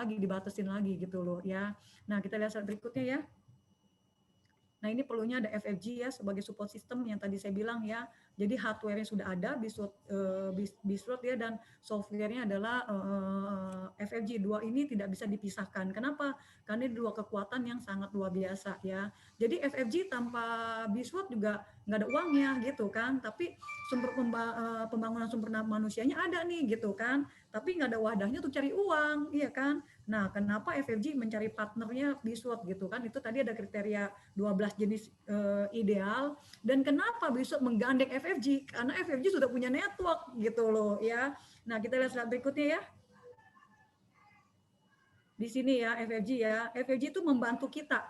dibatasin lagi gitu loh ya. Nah, kita lihat slide berikutnya ya. Nah, ini perlunya ada FFG ya sebagai support system yang tadi saya bilang ya. Jadi hardware-nya sudah ada, Bizroad ya, dan software-nya adalah FFG. Dua ini tidak bisa dipisahkan. Kenapa? Karena ini dua kekuatan yang sangat luar biasa ya. Jadi FFG tanpa Bizroad juga nggak ada uangnya gitu kan. Tapi pembangunan sumber manusianya ada nih gitu kan. Tapi nggak ada wadahnya untuk cari uang, iya kan? Nah, kenapa FFG mencari partnernya Bizroad gitu kan? Itu tadi ada kriteria 12 jenis ideal. Dan kenapa Bizroad menggandeng FFG? Karena FFG sudah punya network gitu loh ya. Nah, kita lihat slide berikutnya ya. Di sini ya FFG ya. FFG itu membantu kita.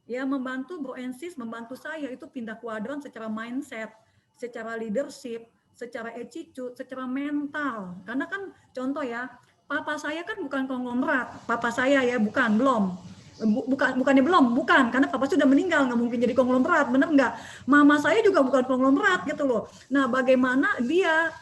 Ya, membantu Bro Ensis, membantu saya itu pindah kuadran secara mindset, secara leadership, secara attitude, secara mental. Karena kan contoh ya, papa saya kan bukan konglomerat. Papa saya ya bukan karena papa sudah meninggal, nggak mungkin jadi konglomerat, bener nggak? Mama saya juga bukan konglomerat gitu loh. Nah, bagaimana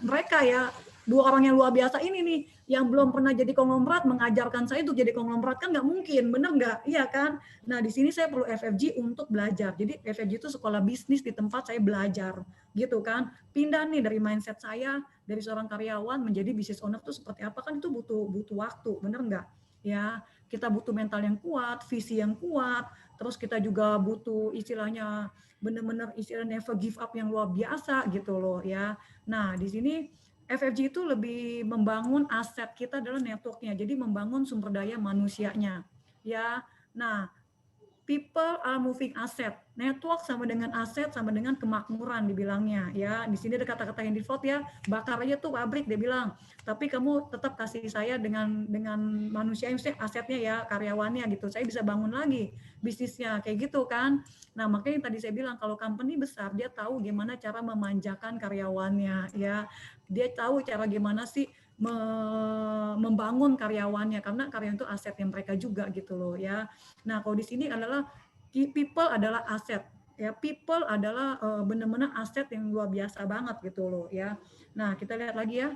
mereka ya, dua orang yang luar biasa ini nih, yang belum pernah jadi konglomerat mengajarkan saya untuk jadi konglomerat, kan nggak mungkin, bener nggak? Iya kan? Nah, di sini saya perlu FFG untuk belajar. Jadi FFG itu sekolah bisnis di tempat saya belajar, gitu kan? Pindah nih dari mindset saya dari seorang karyawan menjadi business owner itu seperti apa, kan itu butuh waktu, bener nggak? Ya, kita butuh mental yang kuat, visi yang kuat, terus kita juga butuh istilahnya benar-benar istilahnya never give up yang luar biasa gitu loh ya. Nah, di sini FFG itu lebih membangun aset kita adalah networknya, jadi membangun sumber daya manusianya. Ya, nah people are moving asset. Network sama dengan aset sama dengan kemakmuran dibilangnya ya. Di sini ada kata-kata yang default ya, bakar aja tuh pabrik dia bilang. Tapi kamu tetap kasih saya dengan manusia, misalnya asetnya ya, karyawannya gitu. Saya bisa bangun lagi bisnisnya kayak gitu kan. Nah, makanya tadi saya bilang kalau company besar dia tahu gimana cara memanjakan karyawannya ya. Dia tahu cara gimana sih membangun karyawannya, karena karyawan itu aset yang mereka juga gitu loh ya. Nah, kalau di sini adalah people adalah aset ya, people adalah benar-benar aset yang luar biasa banget gitu loh ya. Nah, kita lihat lagi ya,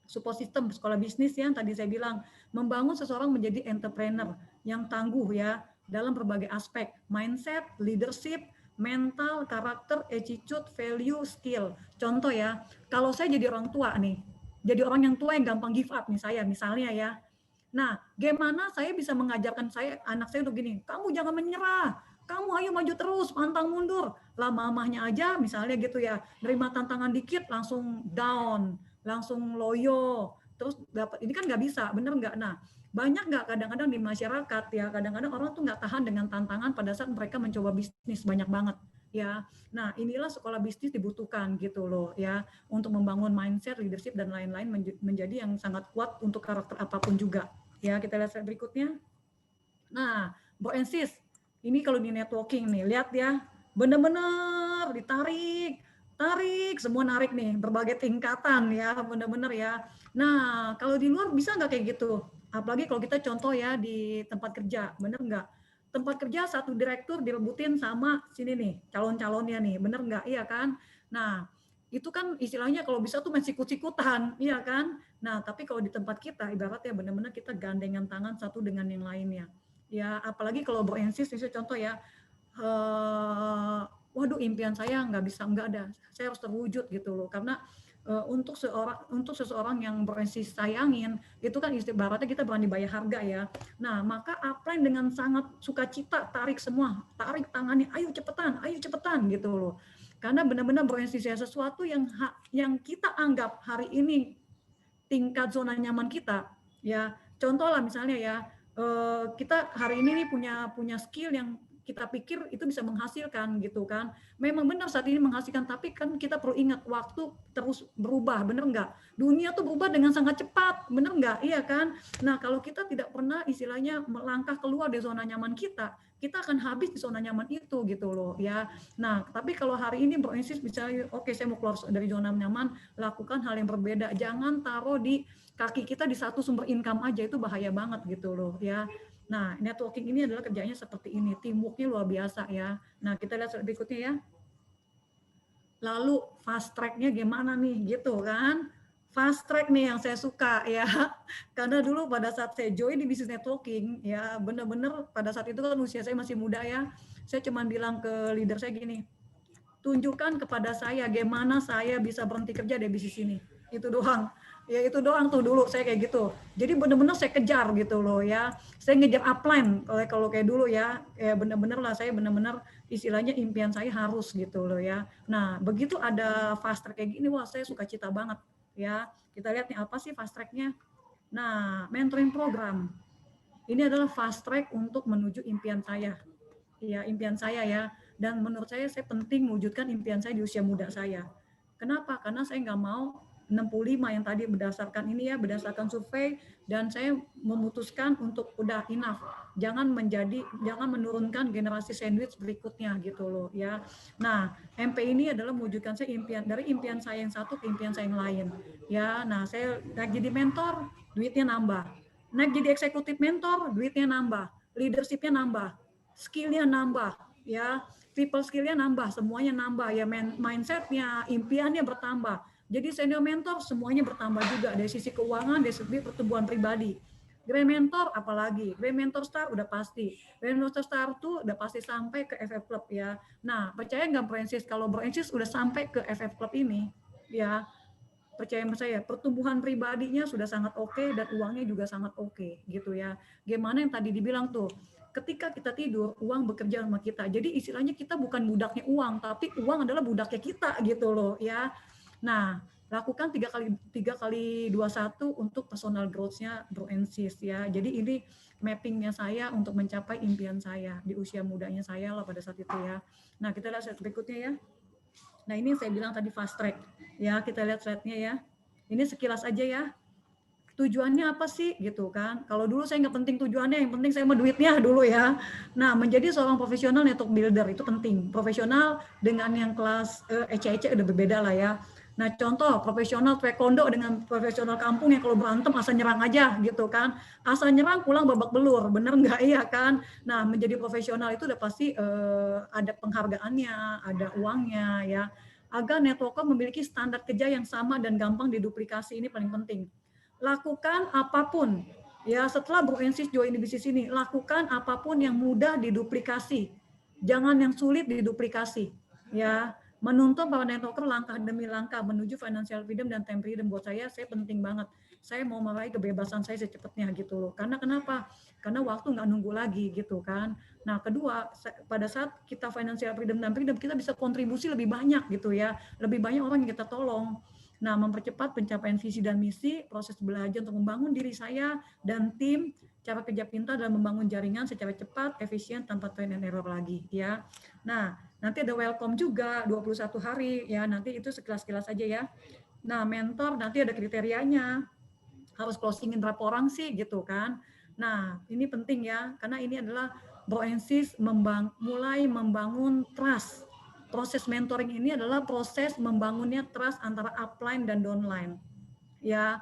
support system sekolah bisnis yang tadi saya bilang, membangun seseorang menjadi entrepreneur yang tangguh ya dalam berbagai aspek, mindset, leadership, mental, karakter, attitude, value, skill. Contoh ya, kalau saya jadi orang tua nih, jadi orang yang tua yang gampang give up nih saya misalnya ya. Nah, gimana saya bisa mengajarkan anak saya untuk gini, kamu jangan menyerah, kamu ayo maju terus, pantang mundur. Lah mamahnya aja misalnya gitu ya, nerima tantangan dikit langsung down, langsung loyo, terus dapat ini kan nggak bisa, bener nggak? Nah, banyak nggak kadang-kadang di masyarakat ya, kadang-kadang orang tuh nggak tahan dengan tantangan pada saat mereka mencoba bisnis banyak banget ya. Nah, inilah sekolah bisnis dibutuhkan gitu loh ya, untuk membangun mindset, leadership dan lain-lain menjadi yang sangat kuat untuk karakter apapun juga. Ya, kita lihat slide berikutnya. Nah, Bro and Sis, ini kalau di networking nih, lihat ya, bener-bener ditarik, semua narik nih, berbagai tingkatan ya, bener-bener ya. Nah, kalau di luar bisa nggak kayak gitu? Apalagi kalau kita contoh ya di tempat kerja, bener nggak? Tempat kerja satu direktur direbutin sama sini nih, calon-calonnya nih, bener nggak? Iya kan? Nah, itu kan istilahnya kalau bisa tuh main sikut-sikutan, iya kan? Nah, tapi kalau di tempat kita, ibaratnya benar-benar kita gandengan tangan satu dengan yang lainnya. Ya, apalagi kalau Bro Ensis, misalnya contoh ya, waduh impian saya nggak ada, saya harus terwujud gitu loh, karena untuk seseorang yang Bro Ensis sayangin, itu kan ibaratnya kita berani bayar harga ya. Nah, maka upline dengan sangat sukacita tarik semua, tarik tangannya, ayo cepetan gitu loh. Karena benar-benar Bro Ensis sesuatu yang kita anggap hari ini tingkat zona nyaman kita ya, contoh lah misalnya ya, kita hari ini nih punya skill yang kita pikir itu bisa menghasilkan gitu kan, memang benar saat ini menghasilkan, tapi kan kita perlu ingat waktu terus berubah, bener nggak? Dunia tuh berubah dengan sangat cepat, bener nggak? Iya kan? Nah, kalau kita tidak pernah istilahnya melangkah keluar dari zona nyaman kita akan habis di zona nyaman itu gitu loh ya. Nah, tapi kalau hari ini Bro Ensis bisa, oke, saya mau keluar dari zona nyaman, lakukan hal yang berbeda, jangan taruh di kaki kita di satu sumber income aja, itu bahaya banget gitu loh ya. Nah, networking ini adalah kerjanya seperti ini, teamworknya luar biasa ya. Nah, kita lihat berikutnya ya. Lalu fast track-nya gimana nih gitu kan. Fast track nih yang saya suka ya. Karena dulu pada saat saya join di bisnis networking ya, bener-bener pada saat itu kan usia saya masih muda ya. Saya cuma bilang ke leader saya gini, tunjukkan kepada saya gimana saya bisa berhenti kerja di bisnis ini. Itu doang. Ya itu doang tuh dulu saya kayak gitu. Jadi benar-benar saya kejar gitu loh ya. Saya ngejar upline kalau kayak dulu ya. Ya benar-benar lah saya benar-benar istilahnya impian saya harus gitu loh ya. Nah, begitu ada fast track kayak gini, wah saya suka cita banget ya. Kita lihat nih apa sih fast tracknya. Nah, mentoring program. Ini adalah fast track untuk menuju impian saya. Ya, impian saya ya. Dan menurut saya penting mewujudkan impian saya di usia muda saya. Kenapa? Karena saya nggak mau 65 yang tadi berdasarkan ini ya, berdasarkan survei, dan saya memutuskan untuk udah enough. Jangan menurunkan generasi sandwich berikutnya gitu loh ya. Nah, MP ini adalah mewujudkan saya dari impian saya yang satu ke impian saya yang lain. Ya, nah saya naik jadi mentor, duitnya nambah. Naik jadi eksekutif mentor, duitnya nambah. Leadership-nya nambah. Skill-nya nambah ya, people skill-nya nambah, semuanya nambah ya, mindset-nya, impiannya bertambah. Jadi senior mentor semuanya bertambah juga dari sisi keuangan, dari sisi pertumbuhan pribadi. Grand Mentor apalagi, Grand Mentor Star udah pasti, Grand Mentor Star tuh udah pasti sampai ke FF Club ya. Nah, percaya nggak Bro Ensis, kalau Bro Ensis udah sampai ke FF Club ini, ya percaya sama saya, pertumbuhan pribadinya sudah sangat oke dan uangnya juga sangat oke gitu ya. Gimana yang tadi dibilang tuh, ketika kita tidur, uang bekerja sama kita. Jadi istilahnya kita bukan budaknya uang, tapi uang adalah budaknya kita gitu loh ya. Nah, lakukan 3x21 untuk personal growth-nya Bro Ensis ya. Jadi ini mappingnya saya untuk mencapai impian saya di usia mudanya saya lah pada saat itu ya. Nah, kita lihat slide berikutnya ya. Nah, ini saya bilang tadi fast track. Ya, kita lihat slide-nya ya. Ini sekilas aja ya. Tujuannya apa sih gitu kan? Kalau dulu saya nggak penting tujuannya, yang penting saya mau duitnya dulu ya. Nah, menjadi seorang profesional network builder itu penting. Profesional dengan yang kelas ece-ece udah berbeda lah ya. Nah, contoh profesional taekwondo dengan profesional kampung yang kalau berantem asal nyerang aja gitu kan. Asal nyerang pulang babak belur, bener nggak? Iya kan? Nah, menjadi profesional itu udah pasti ada penghargaannya, ada uangnya ya. Agar networker memiliki standar kerja yang sama dan gampang diduplikasi, ini paling penting. Lakukan apapun ya, setelah Bro Ensis join di bisnis ini, lakukan apapun yang mudah diduplikasi, jangan yang sulit diduplikasi ya. Menuntun para networker langkah demi langkah menuju financial freedom dan time freedom, buat saya penting banget. Saya mau meraih kebebasan saya secepatnya gitu loh. Karena kenapa? Karena waktu nggak nunggu lagi gitu kan. Nah, kedua, pada saat kita financial freedom dan freedom, kita bisa kontribusi lebih banyak gitu ya, lebih banyak orang yang kita tolong. Nah, mempercepat pencapaian visi dan misi, proses belajar untuk membangun diri saya dan tim, cara kerja pintar dan membangun jaringan secara cepat, efisien, tanpa trial and error lagi ya. Nah, nanti ada welcome juga 21 hari ya, nanti itu sekilas-kilas aja ya. Nah, mentor nanti ada kriterianya, harus closingin berapa orang sih gitu kan. Nah, ini penting ya, karena ini adalah Bro Ensis mulai membangun trust. Proses mentoring ini adalah proses membangunnya trust antara upline dan downline. Ya,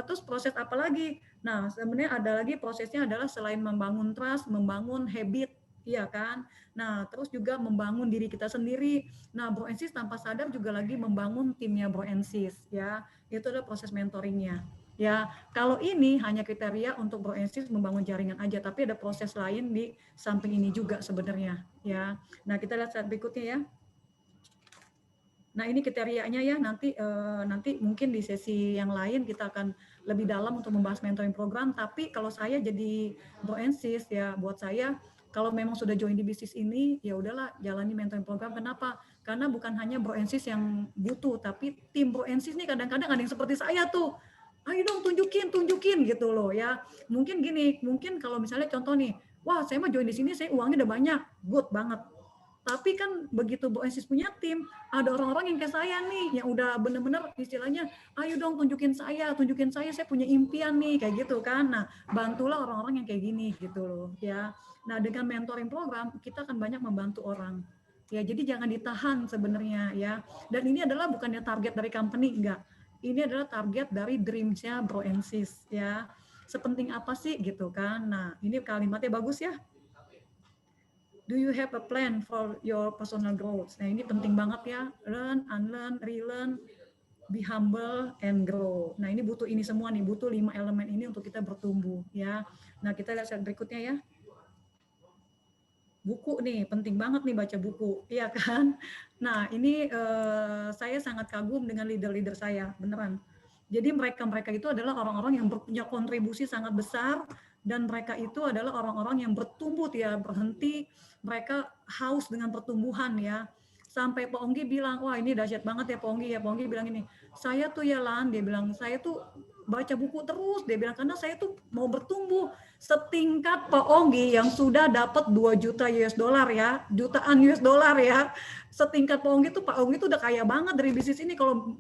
terus proses apa lagi? Nah, sebenarnya ada lagi prosesnya adalah selain membangun trust, membangun habit, iya kan? Nah, terus juga membangun diri kita sendiri. Nah, Bro Ensis tanpa sadar juga lagi membangun timnya Bro Ensis, ya. Itu adalah proses mentoringnya. Ya, kalau ini hanya kriteria untuk Bro Ensis membangun jaringan aja, tapi ada proses lain di samping ini juga sebenarnya, ya. Nah, kita lihat slide berikutnya ya. Nah, ini kriterianya ya, nanti mungkin di sesi yang lain kita akan lebih dalam untuk membahas mentoring program, tapi kalau saya jadi Bro Ensis ya, buat saya kalau memang sudah join di bisnis ini, ya udahlah jalani mentoring program. Kenapa? Karena bukan hanya Bro Ensis yang butuh, tapi tim Bro Ensis nih kadang-kadang ada yang seperti saya tuh. Ayo dong tunjukin gitu loh ya. Mungkin gini, mungkin kalau misalnya contoh nih, wah saya mau join di sini, saya uangnya udah banyak, good banget. Tapi kan begitu Bro Ensis punya tim, ada orang-orang yang kayak saya nih, yang udah bener-bener istilahnya, ayo dong tunjukin saya punya impian nih, kayak gitu kan. Nah, bantulah orang-orang yang kayak gini gitu loh ya. Nah, dengan mentoring program, kita akan banyak membantu orang. Ya, jadi jangan ditahan sebenarnya ya. Dan ini adalah bukannya target dari company, enggak. Ini adalah target dari dreams-nya Bro Ensis ya. Sepenting apa sih gitu kan. Nah, ini kalimatnya bagus ya. Do you have a plan for your personal growth? Nah, ini penting banget ya. Learn, unlearn, relearn, be humble, and grow. Nah, ini butuh ini semua nih, butuh 5 elemen ini untuk kita bertumbuh ya. Nah, kita lihat slide berikutnya ya. buku nih, penting banget nih baca buku, iya kan? Nah, ini saya sangat kagum dengan leader-leader saya, beneran. Jadi mereka-mereka itu adalah orang-orang yang punya kontribusi sangat besar dan mereka itu adalah orang-orang yang bertumbuh ya, berhenti, mereka haus dengan pertumbuhan ya. Sampai Pak Onggi bilang, wah ini dahsyat banget ya Pak Onggi ya. Pak Onggi bilang ini, saya tuh ya Lan, dia bilang, saya tuh baca buku terus, dia bilang, karena saya tuh mau bertumbuh setingkat Pak Onggi yang sudah dapat 2 juta US dollar ya, jutaan US dollar ya. Setingkat Pak Onggi tuh, Pak Onggi tuh udah kaya banget dari bisnis ini. Kalau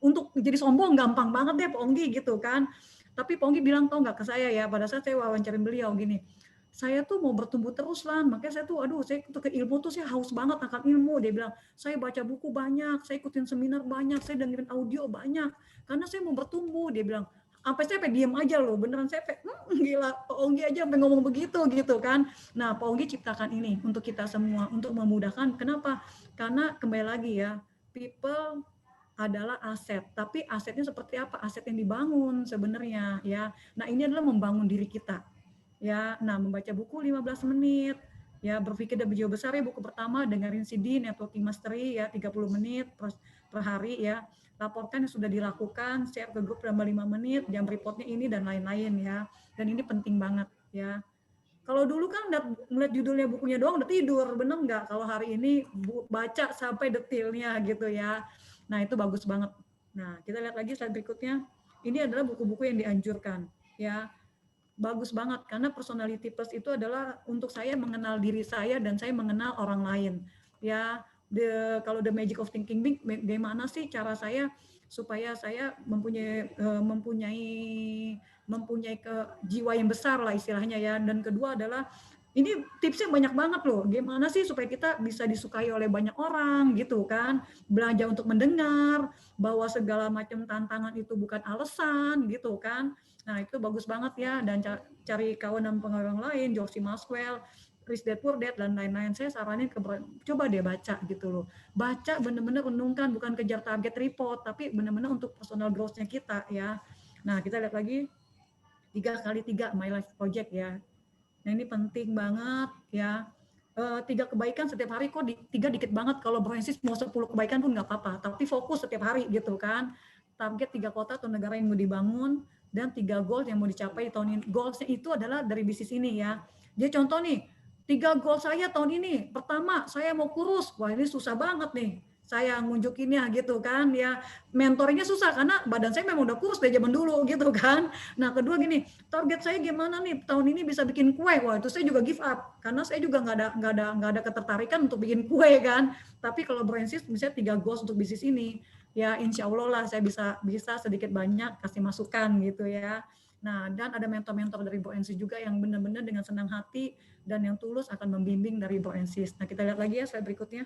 untuk jadi sombong gampang banget deh Pak Onggi gitu kan. Tapi Pak Onggi bilang, tau nggak ke saya ya, pada saat saya wawancarin beliau gini, saya tuh mau bertumbuh terus Lan, makanya saya tuh aduh saya tuh ke ilmu tuh saya haus banget akan ilmu. Dia bilang, saya baca buku banyak, saya ikutin seminar banyak, saya dengerin audio banyak, karena saya mau bertumbuh. Dia bilang, sampai saya pengen diem aja loh, beneran saya pengen, gila Pak Onggi aja sampai ngomong begitu gitu kan. Nah Pak Onggi ciptakan ini untuk kita semua, untuk memudahkan. Kenapa? Karena kembali lagi ya, people adalah aset, tapi asetnya seperti apa? Aset yang dibangun sebenarnya ya. Nah ini adalah membangun diri kita ya. Nah membaca buku 15 menit ya, berpikir lebih jauh besar ya. Buku pertama dengerin CD Networking Mastery ya 30 menit per hari ya. Laporkan yang sudah dilakukan, share ke grup selama 5 menit, jam reportnya ini dan lain-lain ya. Dan ini penting banget ya. Kalau dulu kan ngeliat judulnya bukunya doang udah tidur, bener nggak? Kalau hari ini baca sampai detailnya gitu ya. Nah itu bagus banget. Nah kita lihat lagi slide berikutnya. Ini adalah buku-buku yang dianjurkan ya. Bagus banget karena personality plus itu adalah untuk saya mengenal diri saya dan saya mengenal orang lain ya. Kalau the magic of thinking big, bagaimana sih cara saya supaya saya mempunyai jiwa yang besar lah istilahnya ya. Dan kedua adalah ini tipsnya banyak banget loh. Gimana sih supaya kita bisa disukai oleh banyak orang gitu kan. Belajar untuk mendengar bahwa segala macam tantangan itu bukan alasan gitu kan. Nah itu bagus banget ya. Dan cari kawan dan pengaruh lain, George Maxwell, Rich Dad Poor Dad dan lain-lain. Saya saranin coba deh baca gitu loh. Baca bener-bener renungkan, bukan kejar target report, tapi bener-bener untuk personal growth-nya kita ya. Nah kita lihat lagi 3x3 My Life Project ya. Nah ini penting banget ya. 3 kebaikan setiap hari, kok 3 dikit banget. Kalau Broensis mau 10 kebaikan pun nggak apa-apa, tapi fokus setiap hari gitu kan. Target 3 kota atau negara yang mau dibangun dan 3 goals yang mau dicapai di tahun ini. Goalsnya itu adalah dari bisnis ini ya. Jadi contoh nih, 3 goal saya tahun ini. Pertama, saya mau kurus. Wah ini susah banget nih saya ngunjukinnya gitu kan ya. Mentornya susah karena badan saya memang udah kurus dari zaman dulu gitu kan. Nah kedua gini, target saya gimana nih tahun ini bisa bikin kue. Wah itu saya juga give up karena saya juga nggak ada ketertarikan untuk bikin kue kan. Tapi kalau Broensis misalnya 3 goals untuk bisnis ini, ya insya Allah lah saya bisa sedikit banyak kasih masukan gitu ya. Nah dan ada mentor-mentor dari Broensis juga yang benar-benar dengan senang hati dan yang tulus akan membimbing dari Broensis. Nah kita lihat lagi ya slide berikutnya.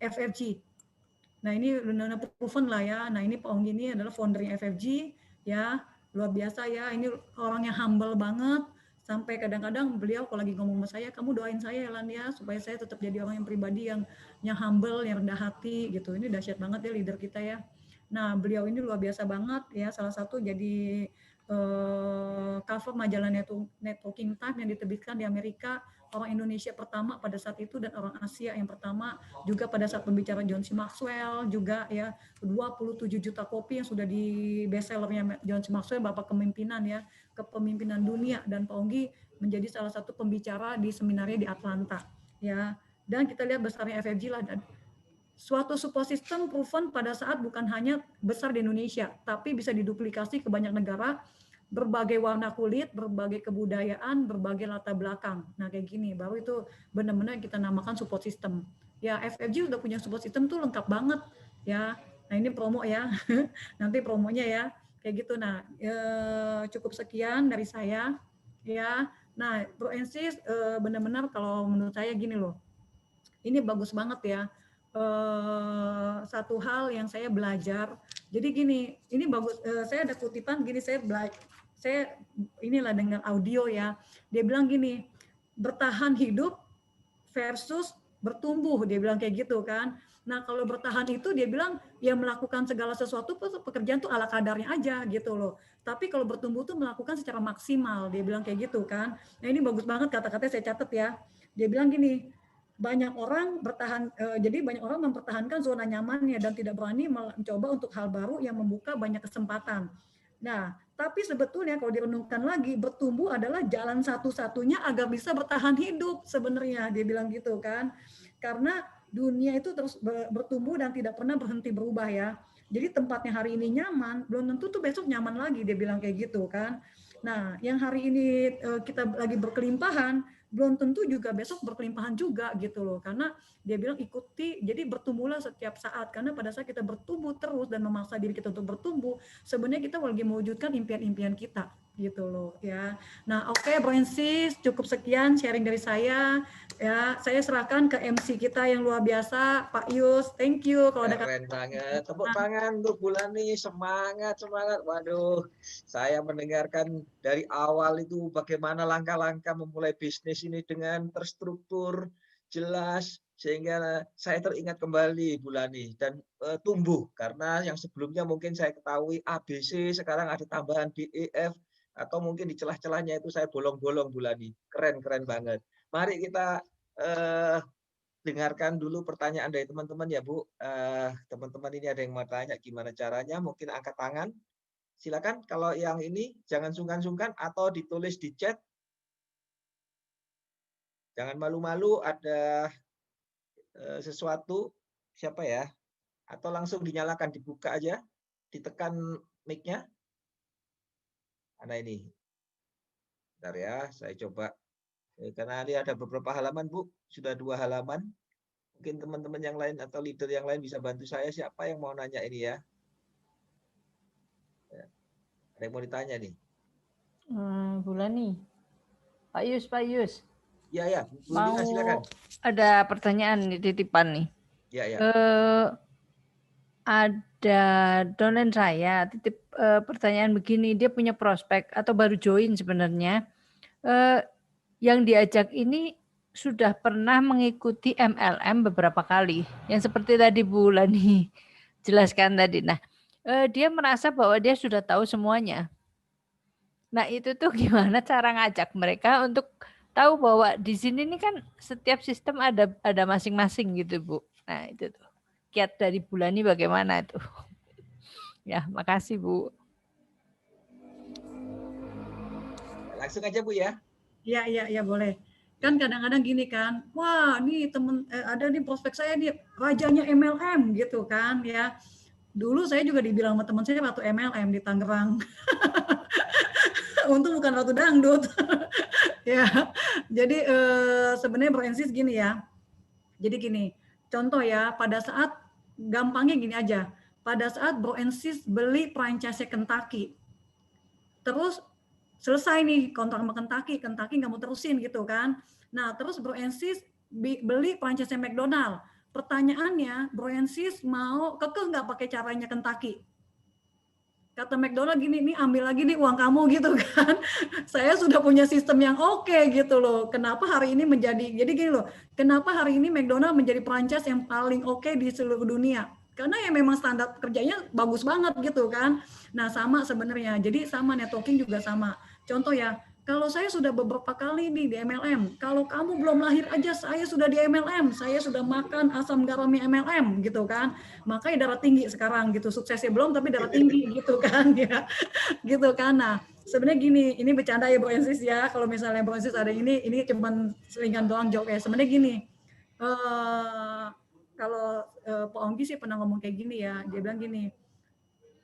FFG. Nah ini benar-benar proven lah ya. Nah ini Pak Onggi ini adalah foundernya FFG ya, luar biasa ya. Ini orang yang humble banget. Sampai kadang-kadang beliau kalau lagi ngomong sama saya, kamu doain saya ya Lan ya, supaya saya tetap jadi orang yang pribadi yang humble, yang rendah hati gitu. Ini dahsyat banget ya leader kita ya. Nah beliau ini luar biasa banget ya. Salah satu jadi cover majalah Networking Time yang diterbitkan di Amerika, orang Indonesia pertama pada saat itu dan orang Asia yang pertama juga pada saat pembicara John C. Maxwell juga ya. 27 juta kopi yang sudah di bestsellernya John C. Maxwell, Bapak Kepemimpinan ya, Kepemimpinan Dunia, dan Pak Onggi menjadi salah satu pembicara di seminarnya di Atlanta ya. Dan kita lihat besarnya FFG lah, dan suatu support system proven pada saat bukan hanya besar di Indonesia, tapi bisa diduplikasi ke banyak negara, berbagai warna kulit, berbagai kebudayaan, berbagai latar belakang. Nah kayak gini, baru itu benar-benar kita namakan support system. Ya FFG udah punya support system tuh lengkap banget ya. Nah ini promo ya, nanti promonya ya, kayak gitu. Nah cukup sekian dari saya ya. Nah Broensis benar-benar kalau menurut saya gini loh, ini bagus banget ya. Satu hal yang saya belajar, jadi gini, ini bagus. Saya ada kutipan gini, saya inilah dengan audio ya. Dia bilang gini, bertahan hidup versus bertumbuh, dia bilang kayak gitu kan. Nah kalau bertahan itu dia bilang ya melakukan segala sesuatu pekerjaan tuh ala kadarnya aja gitu loh. Tapi kalau bertumbuh tuh melakukan secara maksimal, dia bilang kayak gitu kan. Nah ini bagus banget kata-katanya, saya catat ya. Dia bilang gini, banyak orang jadi banyak orang mempertahankan zona nyamannya dan tidak berani mencoba untuk hal baru yang membuka banyak kesempatan. Nah, tapi sebetulnya kalau direnungkan lagi, bertumbuh adalah jalan satu-satunya agar bisa bertahan hidup sebenarnya, dia bilang gitu kan. Karena dunia itu terus bertumbuh dan tidak pernah berhenti berubah ya. Jadi tempatnya hari ini nyaman, belum tentu tuh besok nyaman lagi, dia bilang kayak gitu kan. Nah, yang hari ini kita lagi berkelimpahan, belum tentu juga besok berkelimpahan juga gitu loh. Karena dia bilang ikuti, jadi bertumbuhlah setiap saat. Karena pada saat kita bertumbuh terus dan memaksa diri kita untuk bertumbuh, sebenarnya kita lagi mewujudkan impian-impian kita gitu loh ya. Nah, oke, Bro Ensis, cukup sekian sharing dari saya ya. Saya serahkan ke MC kita yang luar biasa, Pak Yus. Thank you kalau ada Keren banget. Tepuk tangan untuk Bulani, semangat, semangat. Waduh, saya mendengarkan dari awal itu bagaimana langkah-langkah memulai bisnis ini dengan terstruktur, jelas, sehingga saya teringat kembali Bulani dan tumbuh. Karena yang sebelumnya mungkin saya ketahui ABC, sekarang ada tambahan DEF, atau mungkin di celah-celahnya itu saya bolong-bolong Bulani. Keren banget. Mari kita dengarkan dulu pertanyaan dari teman-teman ya Bu. Teman-teman ini ada yang mau tanya gimana caranya, mungkin angkat tangan. Silakan kalau yang ini jangan sungkan-sungkan atau ditulis di chat. Jangan malu-malu, ada sesuatu, siapa ya? Atau langsung dinyalakan, dibuka aja, ditekan mic-nya. Mana ini? Bentar ya, saya coba. Karena ini ada beberapa halaman Bu, sudah 2 halaman. Mungkin teman-teman yang lain atau leader yang lain bisa bantu saya. Siapa yang mau nanya ini ya? Ada yang mau ditanya nih? Bulani. Pak Yus. Ya, Bu mau Lina, silakan. Ada pertanyaan nih, titipan nih. Ya. Ada downline saya titip pertanyaan begini, dia punya prospek atau baru join sebenarnya. Yang diajak ini sudah pernah mengikuti MLM beberapa kali, yang seperti tadi Bu Lani jelaskan tadi. Nah, dia merasa bahwa dia sudah tahu semuanya. Nah, itu tuh gimana cara ngajak mereka untuk tahu bahwa di sini nih kan setiap sistem ada masing-masing gitu Bu. Nah, itu tuh kiat dari Bulani bagaimana tuh? Ya, makasih Bu. Langsung aja Bu ya. Iya boleh. Kan kadang-kadang gini kan, wah nih ada nih prospek saya nih rajanya MLM gitu kan ya. Dulu saya juga dibilang sama teman saya waktu MLM di Tangerang. Untung bukan Ratu Dangdut. Ya, jadi sebenarnya Bro Ensis gini ya. Jadi gini, contoh ya, pada saat gampangnya gini aja. Pada saat Bro Ensis beli franchise Kentucky, terus selesai nih kontrak sama Kentucky nggak mau terusin gitu kan. Nah, terus Bro Ensis beli franchise McDonald. Pertanyaannya, Bro Ensis mau kekeh nggak pakai caranya Kentucky? Kata McDonald gini, nih ambil lagi nih uang kamu gitu kan. Saya sudah punya sistem yang oke gitu loh. Kenapa hari ini jadi gini loh, kenapa hari ini McDonald menjadi franchise yang paling oke di seluruh dunia? Karena ya memang standar kerjanya bagus banget gitu kan. Nah sama sebenarnya, jadi sama networking juga sama. Contoh ya, kalau saya sudah beberapa kali nih di MLM, kalau kamu belum lahir aja saya sudah di MLM, saya sudah makan asam garamnya MLM gitu kan. Makanya darah tinggi sekarang gitu, suksesnya belum tapi darah tinggi gitu kan ya. Gitu kan. Nah, sebenarnya gini, ini bercanda ya Bro Ensis ya. Kalau misalnya Bro Ensis ada ini cuman selingan doang jawab ya. Sebenarnya gini, kalau Pak Onggi sih pernah ngomong kayak gini ya, dia bilang gini,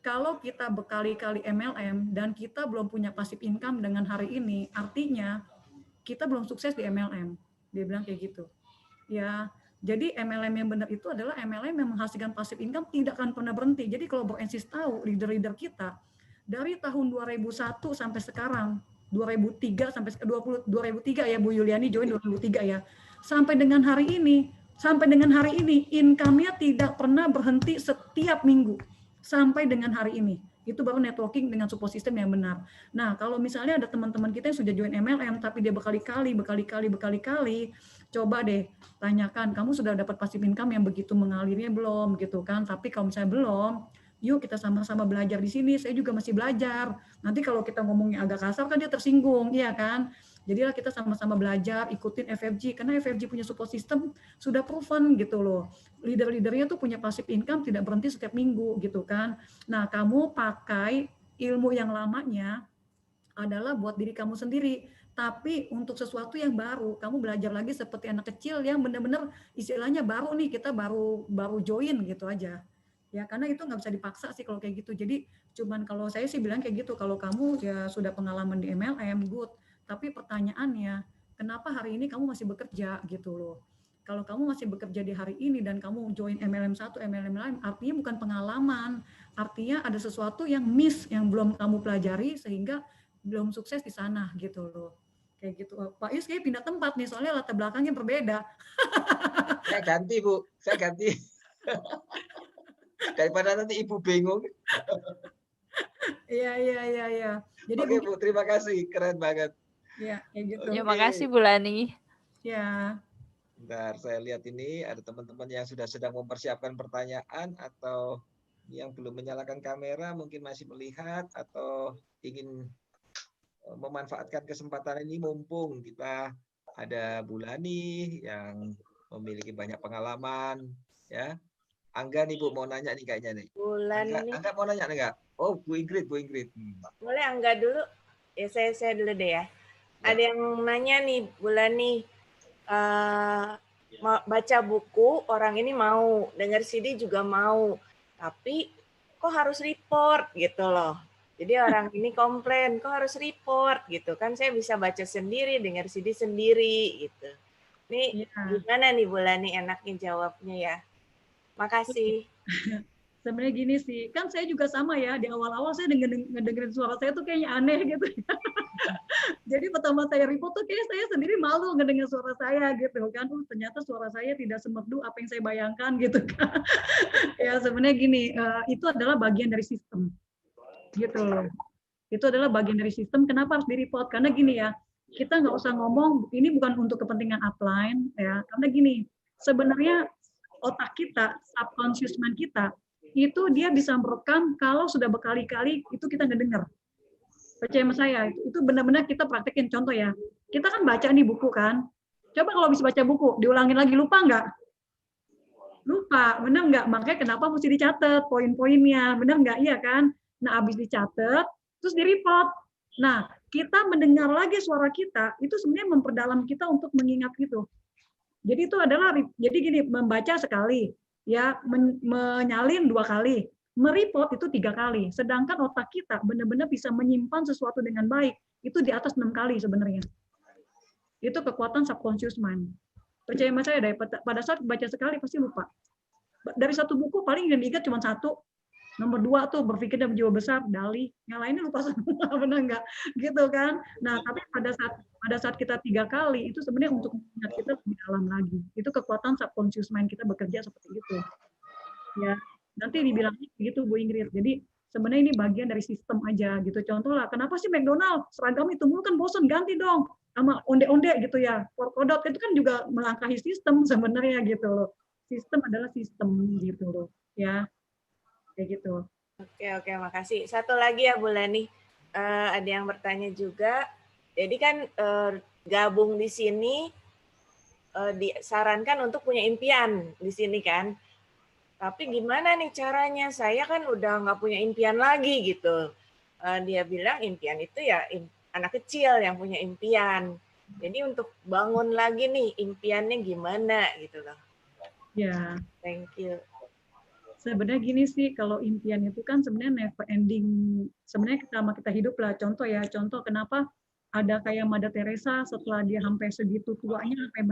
kalau kita berkali-kali MLM dan kita belum punya passive income dengan hari ini, artinya kita belum sukses di MLM. Dia bilang kayak gitu. Ya, jadi MLM yang benar itu adalah MLM yang menghasilkan passive income tidak akan pernah berhenti. Jadi kalau Bro Ensis tahu leader-leader kita dari tahun 2001 sampai sekarang 2003 sampai 2003 ya Bu Yuliani join 2003 ya. Sampai dengan hari ini income-nya tidak pernah berhenti setiap minggu sampai dengan hari ini. Itu baru networking dengan support system yang benar. Nah, kalau misalnya ada teman-teman kita yang sudah join MLM tapi dia berkali-kali, coba deh tanyakan, kamu sudah dapat passive income yang begitu mengalirnya belum gitu kan? Tapi kalau misalnya belum, yuk kita sama-sama belajar di sini. Saya juga masih belajar. Nanti kalau kita ngomongnya agak kasar kan dia tersinggung, iya kan? Jadilah kita sama-sama belajar, ikutin FFG, karena FFG punya support system sudah proven gitu loh. Leader-leadernya tuh punya passive income tidak berhenti setiap minggu gitu kan. Nah, kamu pakai ilmu yang lamanya adalah buat diri kamu sendiri. Tapi untuk sesuatu yang baru, kamu belajar lagi seperti anak kecil yang benar-benar istilahnya baru nih, kita baru join gitu aja. Ya, karena itu nggak bisa dipaksa sih kalau kayak gitu. Jadi cuman kalau saya sih bilang kayak gitu, kalau kamu ya sudah pengalaman di MLM, good. Tapi pertanyaannya, kenapa hari ini kamu masih bekerja gitu loh. Kalau kamu masih bekerja di hari ini dan kamu join MLM 1, MLM lain, artinya bukan pengalaman. Artinya ada sesuatu yang miss, yang belum kamu pelajari sehingga belum sukses di sana gitu loh. Kayak gitu. Pak Yus kayak pindah tempat nih, soalnya latar belakangnya berbeda. Saya ganti, Bu. Saya ganti. Daripada nanti Ibu bingung. Iya. Jadi Oke, Bu, terima kasih. Keren banget. Ya, kayak gitu. Ya, makasih Bu Lani. Ya. Bentar, saya lihat ini ada teman-teman yang sudah sedang mempersiapkan pertanyaan atau yang belum menyalakan kamera mungkin masih melihat atau ingin memanfaatkan kesempatan ini mumpung kita ada Bu Lani yang memiliki banyak pengalaman ya. Angga nih Bu mau nanya nih kayaknya nih. Angga mau nanya enggak? Oh, Bu Ingrid. Boleh Angga dulu? Ya saya dulu deh ya. Ada yang nanya nih, Bu Lani, baca buku orang ini mau, dengar CD juga mau, tapi kok harus report gitu loh. Jadi orang ini komplain, kok harus report gitu kan? Saya bisa baca sendiri, dengar CD sendiri gitu. Ini gimana nih Bu Lani enaknya jawabnya ya? Makasih. Sebenarnya gini sih, kan saya juga sama ya, di awal-awal saya dengerin suara saya tuh kayaknya aneh gitu. Jadi pertama saya report tuh kayak saya sendiri malu ngedengar suara saya gitu kan. Ternyata suara saya tidak semerdu apa yang saya bayangkan gitu kan. Ya sebenarnya gini, itu adalah bagian dari sistem. Gitu loh. Itu adalah bagian dari sistem. Kenapa harus di-report? Karena gini ya, kita nggak usah ngomong, ini bukan untuk kepentingan upline ya. Karena gini, sebenarnya otak kita, subconscious mind kita, itu dia bisa merekam kalau sudah berkali-kali itu kita ngedengar. Percaya sama saya, itu benar-benar kita praktekin. Contoh ya, kita kan baca nih buku kan. Coba kalau bisa baca buku, diulangin lagi, lupa nggak? Lupa, benar nggak? Makanya kenapa mesti dicatat poin-poinnya, benar nggak? Iya kan? Nah, habis dicatat, terus di-report. Nah, kita mendengar lagi suara kita, itu sebenarnya memperdalam kita untuk mengingat itu. Jadi itu adalah, jadi gini, membaca sekali, ya menyalin 2 kali, mereport itu 3 kali. Sedangkan otak kita benar-benar bisa menyimpan sesuatu dengan baik itu di atas 6 kali sebenarnya. Itu kekuatan subconscious mind. Percaya sama saya, pada saat baca sekali pasti lupa. Dari satu buku paling yang diingat cuma 1. Nomor 2 tuh berpikir dan jiwa besar, Dali. Yang lainnya lupa semua, benar nggak? Gitu kan? Nah, tapi pada saat kita 3 kali, itu sebenarnya untuk mengingat kita lebih dalam lagi. Itu kekuatan subconscious mind kita bekerja seperti itu. Ya, nanti dibilangnya begitu Bu Ingrid. Jadi sebenarnya ini bagian dari sistem aja gitu. Contoh lah, kenapa sih McDonald seragam itu mulu kan bosan, ganti dong sama onde-onde gitu ya. Polkadot itu kan juga melangkahi sistem sebenarnya gitu loh. Sistem adalah sistem gitu loh. Ya. Kayak gitu. Oke, makasih. Satu lagi ya Bu Lani, ada yang bertanya juga. Jadi kan gabung di sini disarankan untuk punya impian di sini kan. Tapi gimana nih caranya? Saya kan udah nggak punya impian lagi gitu. Dia bilang impian itu ya anak kecil yang punya impian. Jadi untuk bangun lagi nih impiannya gimana gitu loh. Ya. Thank you. Sebenarnya gini sih, kalau impian itu kan sebenarnya never ending. Sebenarnya kita hidup lah. Contoh kenapa ada kayak Mother Teresa setelah dia sampai segitu tuanya sampai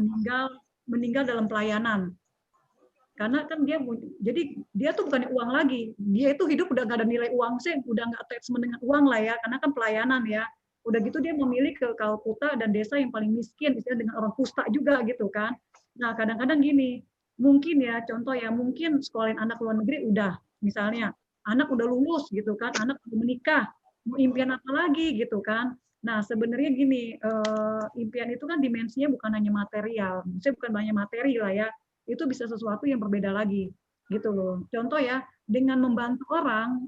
meninggal dalam pelayanan. Karena kan dia tuh bukan uang lagi. Dia itu hidup udah nggak ada nilai uang sih, udah nggak attachment dengan uang lah ya. Karena kan pelayanan ya. Udah gitu dia memilih ke Kalkuta dan desa yang paling miskin, istilah dengan orang kusta juga gitu kan. Nah kadang-kadang gini. Mungkin ya, contoh ya, mungkin sekolahin anak luar negeri udah, misalnya, anak udah lulus gitu kan, anak udah menikah, mau impian apa lagi gitu kan. Nah, sebenarnya gini, impian itu kan dimensinya bukan hanya material, maksudnya bukan hanya materi lah ya, itu bisa sesuatu yang berbeda lagi, gitu loh. Contoh ya, dengan membantu orang,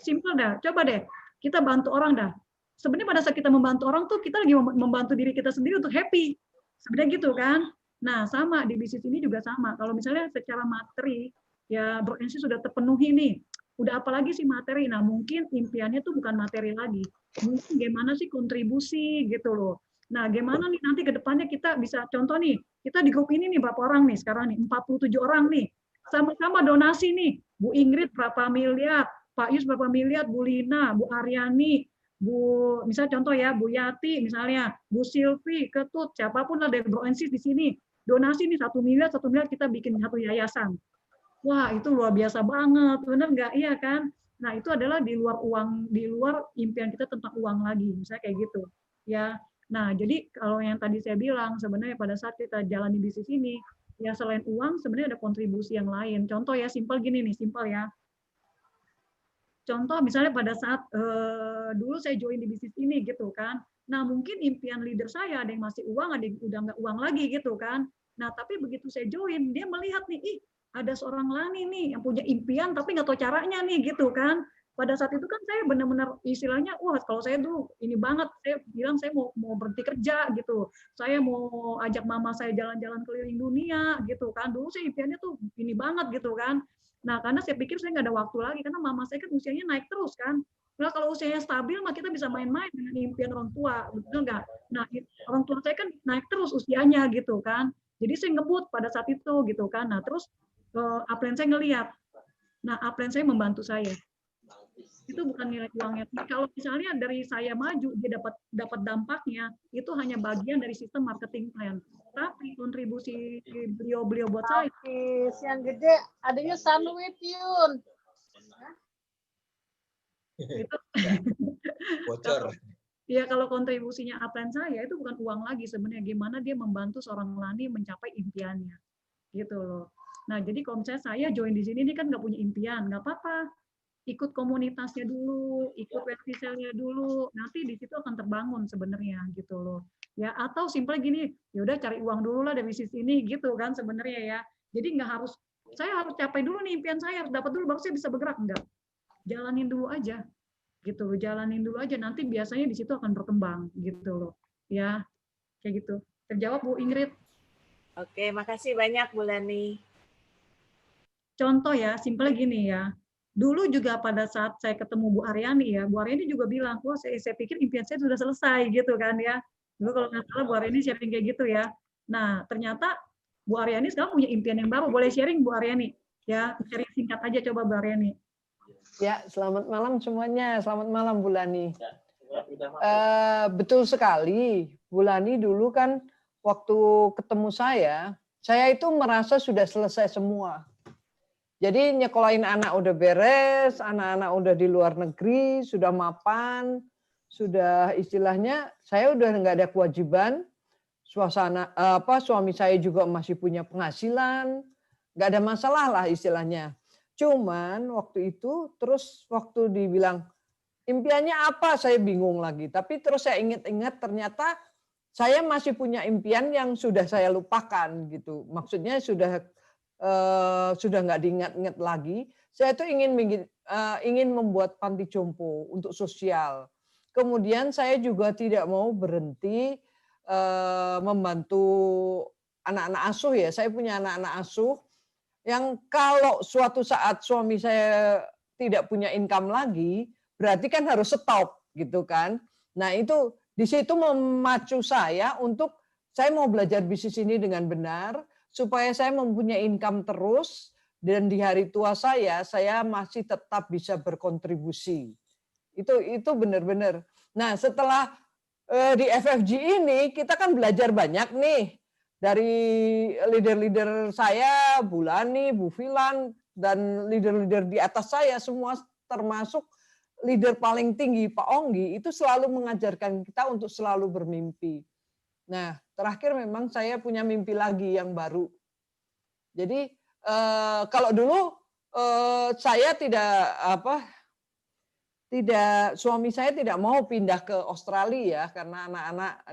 simpel dah, coba deh, kita bantu orang dah, sebenarnya pada saat kita membantu orang tuh kita lagi membantu diri kita sendiri untuk happy. Sebenarnya gitu kan. Nah, sama di bisnis ini juga sama. Kalau misalnya secara materi ya Bro Ensi sudah terpenuhi nih. Udah apalagi sih materi. Nah, mungkin impiannya tuh bukan materi lagi. Mungkin gimana sih kontribusi gitu loh. Nah, gimana nih nanti ke depannya kita bisa contoh nih, kita di grup ini nih berapa orang nih sekarang nih, 47 orang nih. Sama-sama donasi nih. Bu Ingrid berapa miliar, Pak Yus berapa miliar, Bu Lina, Bu Aryani, Bu, misalnya contoh ya, Bu Yati, misalnya, Bu Silvi, Ketut, siapapun lah dari Bro Ensis di sini, donasi nih 1 miliar kita bikin satu yayasan. Wah, itu luar biasa banget, bener nggak? Iya kan? Nah, itu adalah di luar uang, di luar impian kita tentang uang lagi, misalnya kayak gitu. Ya, nah jadi kalau yang tadi saya bilang, sebenarnya pada saat kita jalani bisnis ini, ya selain uang sebenarnya ada kontribusi yang lain. Contoh ya, simpel gini nih, simpel ya. Contoh misalnya pada saat dulu saya join di bisnis ini gitu kan. Nah mungkin impian leader saya ada yang masih uang, ada yang udah nggak uang lagi gitu kan. Nah tapi begitu saya join, dia melihat nih, ih ada seorang Lani nih yang punya impian tapi nggak tahu caranya nih gitu kan. Pada saat itu kan saya benar-benar istilahnya, wah kalau saya tuh ini banget, saya bilang saya mau berhenti kerja gitu. Saya mau ajak mama saya jalan-jalan keliling dunia gitu kan. Dulu saya impiannya tuh ini banget gitu kan. Nah, karena saya pikir saya nggak ada waktu lagi, karena mama saya kan usianya naik terus kan. Nah, kalau usianya stabil, mah kita bisa main-main dengan impian orang tua, betul nggak? Nah, orang tua saya kan naik terus usianya gitu kan. Jadi saya ngebut pada saat itu gitu kan. Nah, terus upline saya ngelihat. Nah, upline saya membantu saya. Itu bukan nilai uangnya. Nah, kalau misalnya dari saya maju, dia dapat dampaknya, itu hanya bagian dari sistem marketing plan. Tapi kontribusi beliau buat saya. Yang gede adanya Sunwit Yun. Itu Bocor. ya kalau kontribusinya upline saya itu bukan uang lagi sebenarnya, gimana dia membantu seorang Lani mencapai impiannya gitu loh. Nah jadi kalau misalnya saya join di sini ini kan nggak punya impian, nggak apa-apa, ikut komunitasnya dulu, ikut website-nya dulu, nanti di situ akan terbangun sebenarnya gitu loh. Ya atau simpel gini, ya udah cari uang dulu lah dari bisnis ini gitu kan sebenarnya ya. Jadi nggak harus saya harus capai dulu nih impian saya, harus dapat dulu baru saya bisa bergerak, enggak. Jalanin dulu aja. Gitu loh, jalanin dulu aja, nanti biasanya di situ akan berkembang gitu loh. Ya, kayak gitu. Terjawab Bu Ingrid. Oke, makasih banyak Bu Lani. Contoh ya, simpelnya gini ya. Dulu juga pada saat saya ketemu Bu Aryani ya, Bu Aryani juga bilang, wah saya pikir impian saya sudah selesai gitu kan ya. Dulu kalau nggak salah Bu Aryani sharing kayak gitu ya. Nah, ternyata Bu Aryani sekarang punya impian yang baru. Boleh sharing Bu Aryani? Ya, sharing singkat aja coba Bu Aryani. Ya, selamat malam semuanya. Selamat malam Bu Lani. Betul sekali. Bu Lani dulu kan waktu ketemu saya itu merasa sudah selesai semua. Jadi nyekolahin anak udah beres, anak-anak udah di luar negeri, sudah mapan, sudah istilahnya saya udah nggak ada kewajiban. Suami saya juga masih punya penghasilan, nggak ada masalah lah istilahnya. Cuman waktu itu terus waktu dibilang impiannya apa saya bingung lagi. Tapi terus saya ingat-ingat ternyata saya masih punya impian yang sudah saya lupakan gitu. Maksudnya sudah nggak diingat-ingat lagi. Saya tuh ingin membuat panti jompo untuk sosial. Kemudian saya juga tidak mau berhenti membantu anak-anak asuh ya. Saya punya anak-anak asuh yang kalau suatu saat suami saya tidak punya income lagi, berarti kan harus stop gitu kan. Nah itu di situ memacu saya untuk saya mau belajar bisnis ini dengan benar, supaya saya mempunyai income terus, dan di hari tua saya masih tetap bisa berkontribusi. Itu benar-benar. Nah setelah di FFG ini kita kan belajar banyak nih, dari leader-leader saya, Bu Lani, Bu Filan, dan leader-leader di atas saya semua termasuk leader paling tinggi Pak Onggi itu selalu mengajarkan kita untuk selalu bermimpi. Nah, terakhir memang saya punya mimpi lagi yang baru. Jadi kalau dulu saya suami saya tidak mau pindah ke Australia ya karena anak-anak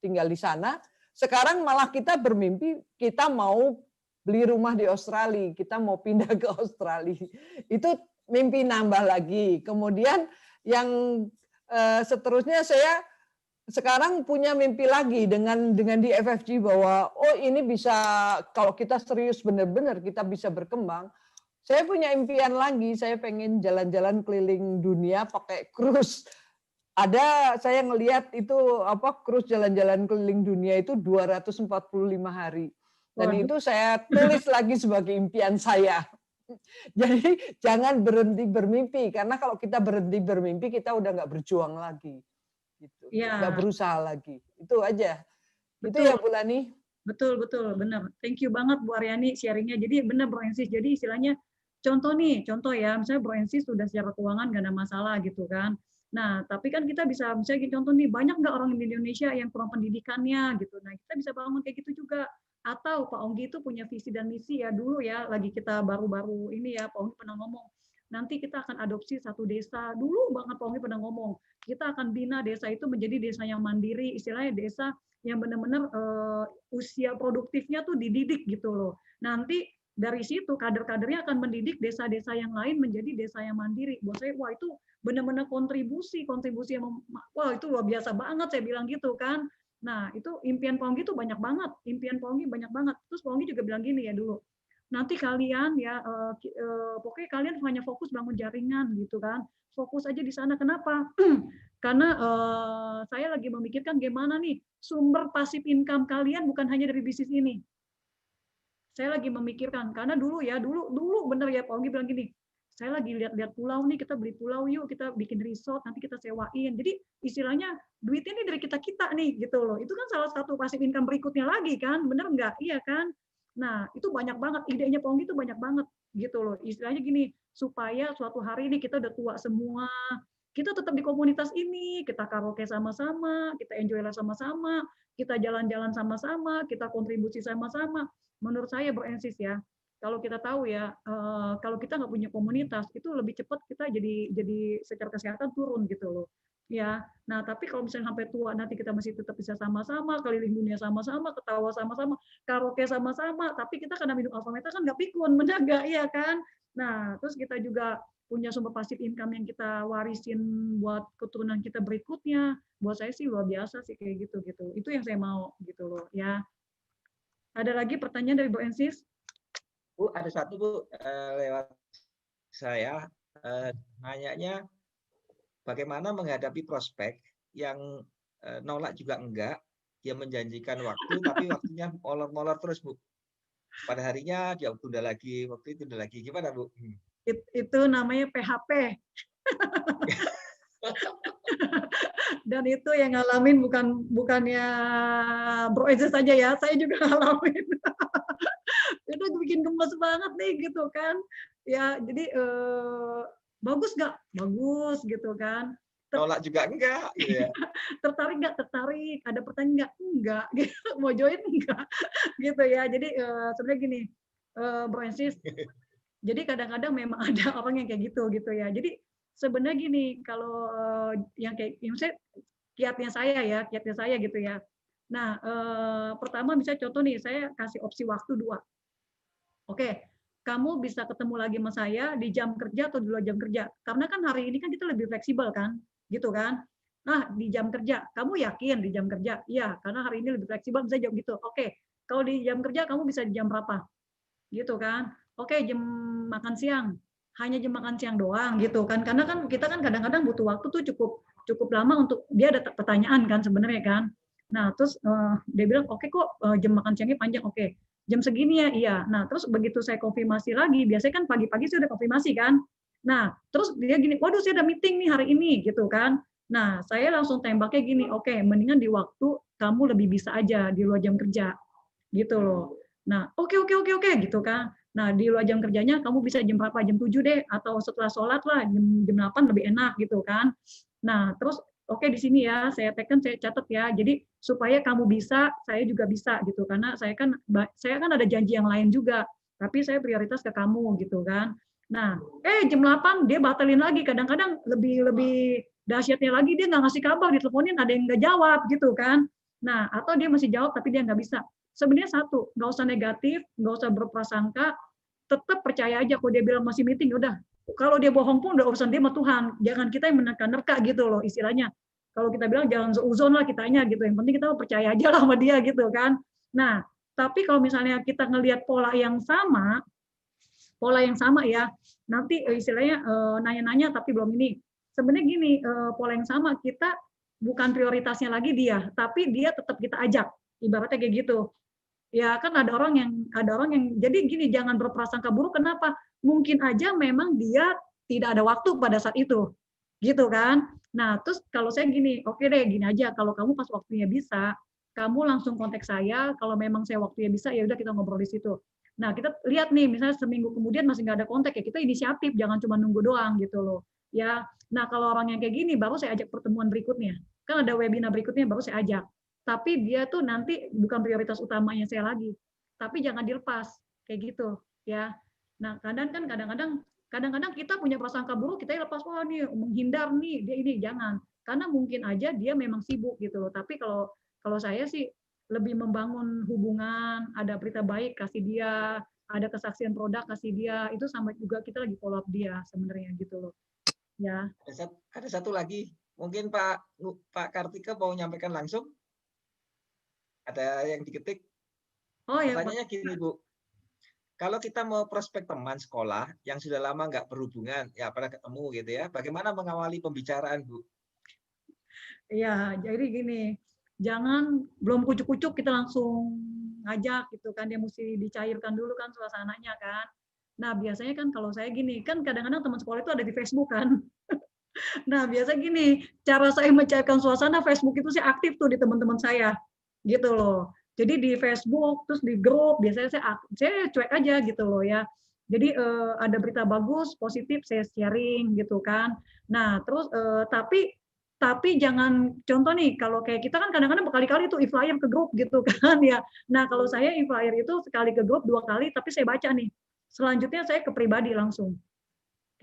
tinggal di sana. Sekarang malah kita bermimpi kita mau beli rumah di Australia, kita mau pindah ke Australia. Itu mimpi nambah lagi. Kemudian yang seterusnya saya sekarang punya mimpi lagi dengan di FFG bahwa oh ini bisa kalau kita serius benar-benar kita bisa berkembang. Saya punya impian lagi, saya pengen jalan-jalan keliling dunia pakai cruise. Ada saya ngelihat itu cruise jalan-jalan keliling dunia itu 245 hari. Dan itu saya tulis lagi sebagai impian saya. Jadi jangan berhenti bermimpi karena kalau kita berhenti bermimpi kita udah nggak berjuang lagi. Gitu. Ya. Nggak berusaha lagi. Itu aja. Betul. Itu ya Bu Lani. Betul, benar. Thank you banget Bu Aryani sharingnya. Jadi benar Bro Ensis. Jadi istilahnya contoh ya, misalnya Bro Ensis sudah secara keuangan nggak ada masalah gitu kan. Nah, tapi kan kita bisa misalnya contoh nih, banyak nggak orang di Indonesia yang kurang pendidikannya gitu. Nah, kita bisa bangun kayak gitu juga. Atau Pak Onggi itu punya visi dan misi ya dulu ya, lagi kita baru-baru ini ya, Pak Onggi pernah ngomong, nanti kita akan adopsi satu desa. Dulu banget Pak Onggi pernah ngomong, kita akan bina desa itu menjadi desa yang mandiri, istilahnya desa yang benar-benar usia produktifnya tuh dididik gitu loh. Nanti dari situ kader-kadernya akan mendidik desa-desa yang lain menjadi desa yang mandiri. Buat saya, wah itu benar-benar kontribusi yang wah itu luar biasa banget saya bilang gitu kan. Nah itu impian Pak Onggi tuh banyak banget, Terus Pak Onggi juga bilang gini ya dulu, nanti kalian ya pokoknya kalian hanya fokus bangun jaringan gitu kan, fokus aja di sana. Kenapa? Karena saya lagi memikirkan gimana nih sumber pasif income kalian bukan hanya dari bisnis ini. Saya lagi memikirkan karena dulu bener ya Pak Onggi bilang gini, saya lagi lihat-lihat pulau nih, kita beli pulau yuk, kita bikin resort, nanti kita sewain. Jadi istilahnya duitnya ini dari kita nih gitu loh. Itu kan salah satu pasif income berikutnya lagi kan, bener nggak? Iya kan? Nah itu banyak banget, idenya Pak Onggi itu banyak banget gitu loh. Istilahnya gini, supaya suatu hari ini kita udah tua semua, kita tetap di komunitas ini, kita karaoke sama-sama, kita enjoy sama-sama, kita jalan-jalan sama-sama, kita kontribusi sama-sama. Menurut saya Bro Ensis ya, kalau kita tahu ya, kalau kita nggak punya komunitas itu lebih cepat kita jadi secara kesehatan turun gitu loh. Ya, nah tapi kalau misalnya sampai tua nanti kita masih tetap bisa sama-sama, keliling dunia sama-sama, ketawa sama-sama, karaoke sama-sama, tapi kita karena minum alpha meta kan nggak pikun, menjaga ya kan. Nah, terus kita juga punya sumber pasif income yang kita warisin buat keturunan kita berikutnya. Buat saya sih luar biasa sih kayak gitu. Itu yang saya mau gitu loh ya. Ada lagi pertanyaan dari Bu Ensis? Bu, ada satu Bu lewat saya nanyanya bagaimana menghadapi prospek yang nolak juga enggak, dia menjanjikan waktu tapi waktunya molor-molor terus Bu. Pada harinya dia tunda lagi, waktu itu tunda lagi. Gimana Bu? Itu namanya PHP. Dan itu yang ngalamin bukannya Bro Ensis saja ya, saya juga ngalamin. Itu bikin gemes banget nih gitu kan. Ya, jadi bagus nggak? Bagus gitu kan. Tolak juga enggak. Iya. Tertarik nggak? Tertarik. Ada pertanyaan nggak? Enggak. Gitu. Mau join enggak? Gitu ya. Jadi sebenarnya gini, Bro Ensis. Jadi kadang-kadang memang ada orang yang kayak gitu ya. Jadi sebenarnya gini, kalau yang kayak misalnya kiatnya saya gitu ya. Nah, pertama misalnya contoh nih, saya kasih opsi waktu 2. Oke, kamu bisa ketemu lagi sama saya di jam kerja atau di luar jam kerja. Karena kan hari ini kan kita lebih fleksibel kan, gitu kan. Nah, di jam kerja, kamu yakin di jam kerja? Iya, karena hari ini lebih fleksibel, bisa jawab gitu. Oke, kalau di jam kerja kamu bisa di jam berapa? Gitu kan. Oke, jam makan siang. Hanya jam makan siang doang gitu kan. Karena kan kita kan kadang-kadang butuh waktu tuh cukup lama untuk dia ada pertanyaan kan sebenarnya kan. Nah, terus dia bilang, "Oke kok jam makan siangnya panjang." Oke. Jam segini ya, iya. Nah, terus begitu saya konfirmasi lagi, biasanya kan pagi-pagi saya udah konfirmasi kan. Nah, terus dia gini, "Waduh, saya ada meeting nih hari ini." gitu kan. Nah, saya langsung tembaknya gini, "Oke, mendingan di waktu kamu lebih bisa aja di luar jam kerja." Gitu loh. Nah, oke gitu kan. Nah, di luar jam kerjanya kamu bisa jam berapa? Jam 7 deh, atau setelah sholat lah, jam 8 lebih enak gitu kan. Nah, terus oke di sini ya, saya catat ya. Jadi supaya kamu bisa, saya juga bisa gitu. Karena saya kan ada janji yang lain juga, tapi saya prioritas ke kamu gitu kan. Nah, jam 8 dia batalin lagi. Kadang-kadang lebih dahsyatnya lagi dia nggak ngasih kabar, diteleponin ada yang nggak jawab gitu kan. Nah, atau dia masih jawab tapi dia nggak bisa. Sebenarnya satu, nggak usah negatif, nggak usah berprasangka, tetap percaya aja kalau dia bilang masih meeting, udah Kalau dia bohong pun udah urusan dia sama Tuhan. Jangan kita yang menerka-nerka gitu loh istilahnya. Kalau kita bilang jangan seuzon lah kitanya gitu. Yang penting kita percaya aja lah sama dia gitu kan. Nah, tapi kalau misalnya kita ngelihat pola yang sama ya, nanti istilahnya nanya-nanya tapi belum ini. Sebenarnya gini, pola yang sama kita bukan prioritasnya lagi dia, tapi dia tetap kita ajak. Ibaratnya kayak gitu. Ya kan ada orang yang jadi gini, jangan berprasangka buruk. Kenapa? Mungkin aja memang dia tidak ada waktu pada saat itu, gitu kan. Nah terus kalau saya gini, oke deh gini aja, kalau kamu pas waktunya bisa, kamu langsung kontak saya. Kalau memang saya waktunya bisa, ya udah kita ngobrol di situ. Nah kita lihat nih, misalnya seminggu kemudian masih nggak ada kontak, ya kita inisiatif, jangan cuma nunggu doang gitu loh. Ya, nah kalau orang yang kayak gini, baru saya ajak pertemuan berikutnya. Kan ada webinar berikutnya, baru saya ajak. Tapi dia tuh nanti bukan prioritas utamanya saya lagi. Tapi jangan dilepas kayak gitu ya. Nah, kadang-kadang kita punya prasangka buruk, kita lepas, wah nih menghindar nih, dia ini jangan. Karena mungkin aja dia memang sibuk gitu loh. Tapi kalau saya sih lebih membangun hubungan, ada berita baik kasih dia, ada kesaksian produk kasih dia, itu sama juga kita lagi follow up dia sebenarnya gitu loh. Ya. Ada satu lagi, mungkin Pak Kartika mau nyampaikan langsung. Ada yang diketik. Oh ya. Pertanyaannya gini Bu, kalau kita mau prospek teman sekolah yang sudah lama nggak berhubungan, ya pernah ketemu gitu ya, bagaimana mengawali pembicaraan Bu? Iya, jadi gini, jangan belum kucuk-kucuk kita langsung ngajak gitu kan, dia mesti dicairkan dulu kan suasananya kan. Nah biasanya kan kalau saya gini, kan kadang-kadang teman sekolah itu ada di Facebook kan. Nah biasa gini, cara saya mencairkan suasana Facebook itu saya aktif tuh di teman-teman saya. Gitu loh. Jadi di Facebook, terus di grup, biasanya saya cuek aja gitu loh ya. Jadi ada berita bagus, positif, saya sharing gitu kan. Nah terus tapi jangan, contoh nih, kalau kayak kita kan kadang-kadang berkali-kali tuh e-flyer ke grup gitu kan ya. Nah kalau saya e-flyer itu sekali ke grup 2 kali, tapi saya baca nih. Selanjutnya saya ke pribadi langsung.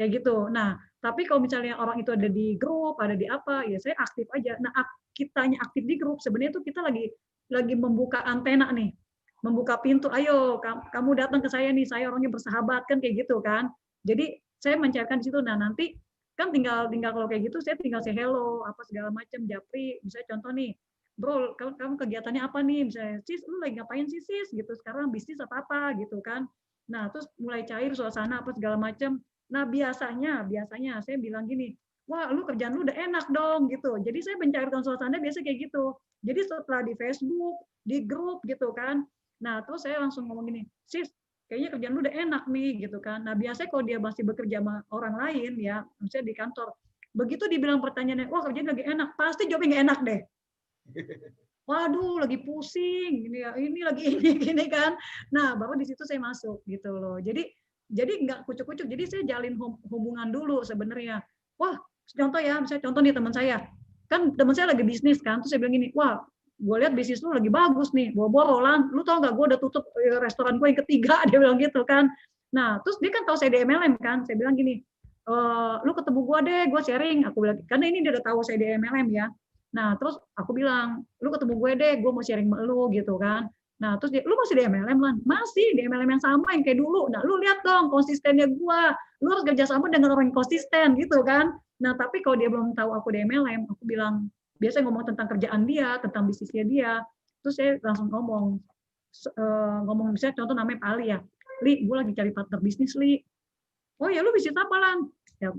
Kayak gitu. Nah, tapi kalau misalnya orang itu ada di grup, ada di apa, ya saya aktif aja. Nah, kitanya aktif di grup, sebenarnya itu kita lagi membuka antena nih, membuka pintu, ayo kamu datang ke saya nih, saya orangnya bersahabat kan kayak gitu kan. Jadi saya mencairkan di situ. Nah nanti kan tinggal kalau kayak gitu saya tinggal say hello apa segala macam, japri. Misalnya contoh nih, bro kamu kegiatannya apa nih, misalnya sis lu lagi ngapain sih sis gitu sekarang, bisnis apa gitu kan. Nah terus mulai cair suasana apa segala macam. Nah biasanya saya bilang gini, wah lu kerjaan lu udah enak dong gitu. Jadi saya mencairkan suasana biasa kayak gitu. Jadi setelah di Facebook, di grup gitu kan. Nah, terus saya langsung ngomong gini, sis, kayaknya kerjaan lu udah enak nih gitu kan. Nah, biasanya kalau dia masih bekerja sama orang lain ya, misalnya di kantor, begitu dibilang pertanyaannya, wah kerjaan lagi enak, pasti jawabnya nggak enak deh. Waduh, lagi pusing, ini lagi ini kan. Nah, baru di situ saya masuk gitu loh. Jadi nggak kucuk-kucuk. Jadi saya jalin hubungan dulu sebenarnya. Wah, contoh ya, misalnya contoh nih teman saya. Kan teman saya lagi bisnis kan, terus saya bilang gini, wah gue lihat bisnis lu lagi bagus nih, boro-boro Lan, lu tau nggak gue udah tutup restoran gue yang ketiga, dia bilang gitu kan. Nah terus dia kan tahu saya di MLM kan, saya bilang gini, lu ketemu gue deh, gue sharing, aku bilang, karena ini dia udah tahu saya di MLM ya. Nah terus aku bilang, lu ketemu gue deh, gue mau sharing sama lu gitu kan. Nah terus dia, lu masih di MLM Lan? Masih di MLM yang sama yang kayak dulu. Nah lu lihat dong konsistennya gue, lu harus kerjasama dengan orang yang konsisten gitu kan. Nah, tapi kalau dia belum tahu aku di MLM, aku bilang, biasanya ngomong tentang kerjaan dia, tentang bisnisnya dia, terus saya langsung ngomong misalnya contoh namanya Pak Ali ya, Li, gue lagi cari partner bisnis, Li. Oh ya, lu bisnis apa, Lan? Ya,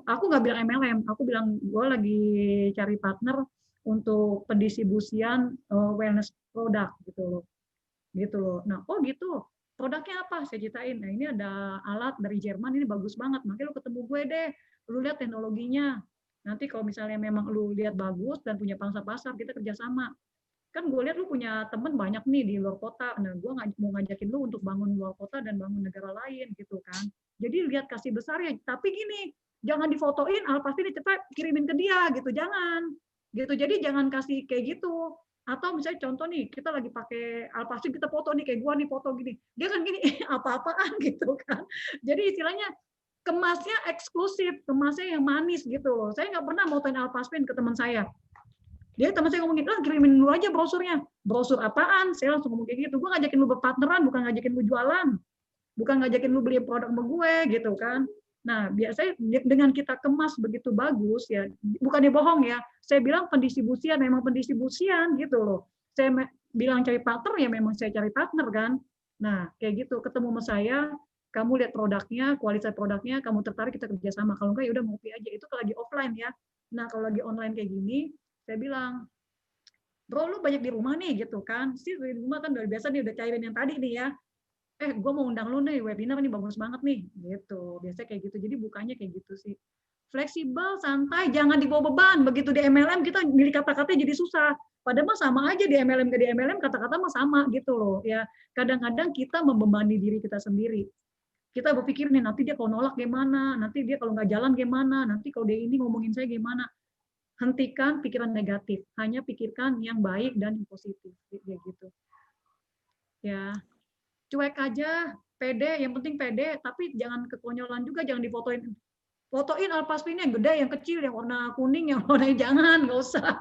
aku nggak bilang MLM, aku bilang gue lagi cari partner untuk pendistribusian wellness produk gitu loh. Nah, oh gitu. Produknya apa? Saya ceritain. Nah, ini ada alat dari Jerman, ini bagus banget. Makanya lu ketemu gue deh. Lu lihat teknologinya. Nanti kalau misalnya memang lu lihat bagus dan punya pangsa pasar, kita kerjasama. Kan gue lihat lu punya temen banyak nih di luar kota. Nah, gue mau ngajakin lu untuk bangun luar kota dan bangun negara lain gitu kan. Jadi lihat kasih besar ya. Tapi gini, jangan difotoin, pasti dicetak kirimin ke dia gitu. Jangan. Gitu. Jadi jangan kasih kayak gitu. Atau misalnya contoh nih, kita lagi pakai Alpacin, kita foto nih, kayak gua nih foto gini. Dia kan gini, apa-apaan gitu kan. Jadi istilahnya kemasnya eksklusif, kemasnya yang manis gitu loh. Saya nggak pernah motoin Alpacin ke teman saya. Dia teman saya ngomongin, kirimin dulu aja brosurnya. Brosur apaan? Saya langsung ngomong kayak gitu. Gue ngajakin lu berpartneran, bukan ngajakin lu jualan. Bukan ngajakin lu beli produk sama gue gitu kan. Nah, biasanya dengan kita kemas begitu bagus ya, bukannya bohong ya. Saya bilang pendistribusian memang pendistribusian gitu loh. Saya bilang cari partner ya memang saya cari partner kan. Nah, kayak gitu ketemu sama saya, kamu lihat produknya, kualitas produknya, kamu tertarik kita kerjasama. Kalau enggak ya udah ngopi aja. Itu kalau lagi offline ya. Nah, kalau lagi online kayak gini, saya bilang, bro lu banyak di rumah nih gitu kan. Sih di rumah kan udah biasa nih udah cairin yang tadi nih ya. Gue mau undang lu nih, webinar nih bagus banget nih, gitu. Biasanya kayak gitu. Jadi bukanya kayak gitu sih. Fleksibel, santai, jangan dibawa beban. Begitu di MLM kita milih kata-katanya jadi susah. Padahal mah sama aja di MLM ke di MLM kata-kata mah sama gitu loh. Ya kadang-kadang kita membebani diri kita sendiri. Kita berpikir nih nanti dia kalau nolak gimana, nanti dia kalau nggak jalan gimana, nanti kalau dia ini ngomongin saya gimana. Hentikan pikiran negatif, hanya pikirkan yang baik dan yang positif, kayak gitu. Ya. Cuek aja, pede, yang penting pede, tapi jangan kekonyolan juga, jangan difotoin. Fotoin alpaspinnya yang gede, yang kecil, yang warna kuning, yang warna jangan, nggak usah.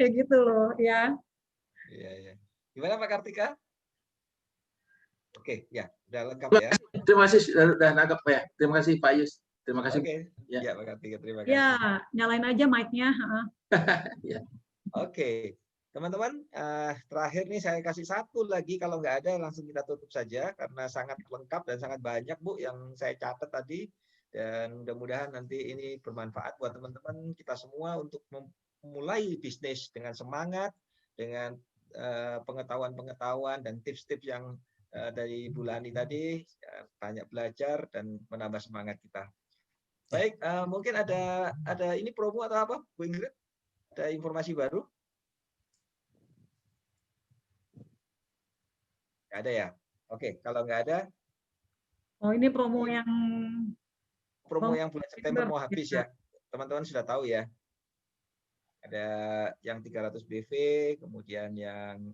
Kayak gitu loh, ya. Iya, iya. Gimana Pak Kartika? Oke, ya, udah lengkap ya. Terima kasih, sudah nangkep ya. Terima kasih Pak Yus. Terima kasih. Oke, Ya. ya Pak Kartika, terima kasih. Ya, nyalain aja mic-nya. Ya. Oke, teman-teman, terakhir nih saya kasih satu lagi, kalau nggak ada langsung kita tutup saja karena sangat lengkap dan sangat banyak Bu yang saya catat tadi, dan mudah-mudahan nanti ini bermanfaat buat teman-teman kita semua untuk memulai bisnis dengan semangat, dengan pengetahuan-pengetahuan dan tips-tips yang dari Bu Lani tadi, banyak belajar dan menambah semangat kita. Baik, mungkin ada ini promo atau apa Bu Ingrid? Ada informasi baru? Nggak ada ya? Oke, kalau nggak ada. Oh, ini promo yang bulan September mau habis ya. Teman-teman sudah tahu ya. Ada yang 300 BV, kemudian yang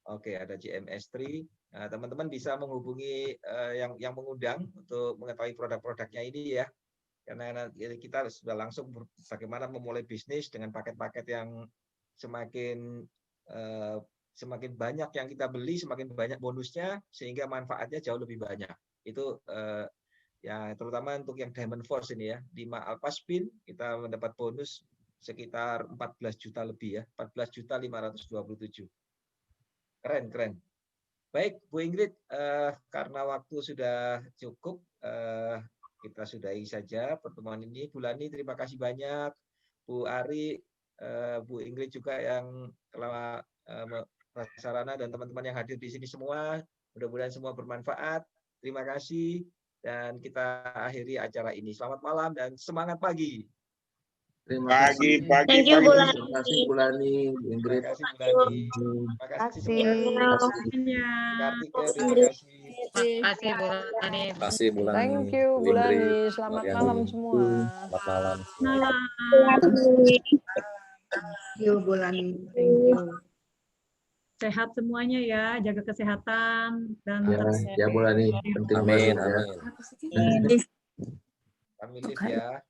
ada GMS3. Nah, teman-teman bisa menghubungi yang mengundang untuk mengetahui produk-produknya ini ya. Karena kita sudah langsung bagaimana memulai bisnis dengan paket-paket yang semakin banyak yang kita beli, semakin banyak bonusnya, sehingga manfaatnya jauh lebih banyak. Itu ya terutama untuk yang Diamond Force ini ya, 5 Alpha Spin kita mendapat bonus sekitar 14 juta lebih ya, 14.527. Keren. Baik, Bu Ingrid, karena waktu sudah cukup, kita sudahi saja pertemuan ini. Bu Lani, terima kasih banyak. Bu Ari, Bu Ingrid juga yang telah Sarana dan teman-teman yang hadir di sini semua. Mudah-mudahan semua bermanfaat. Terima kasih. Dan kita akhiri acara ini. Selamat malam dan semangat pagi. Terima kasih. Thank you, Bu Lani. Terima kasih Bu Lani, Ingrid. Terima kasih Bu Lani. Terima kasih semua. semuanya. Kartika, terima kasih. Kasih Bu Lani. Kasih bulan Thank you Bu Lani. Selamat malam semua. Selamat malam. Malam. Thank you Bu Lani. Thank you. Sehat semuanya ya, jaga kesehatan dan Ya Bu Lani, penting Amin, banget ya. amin. Kami live ya.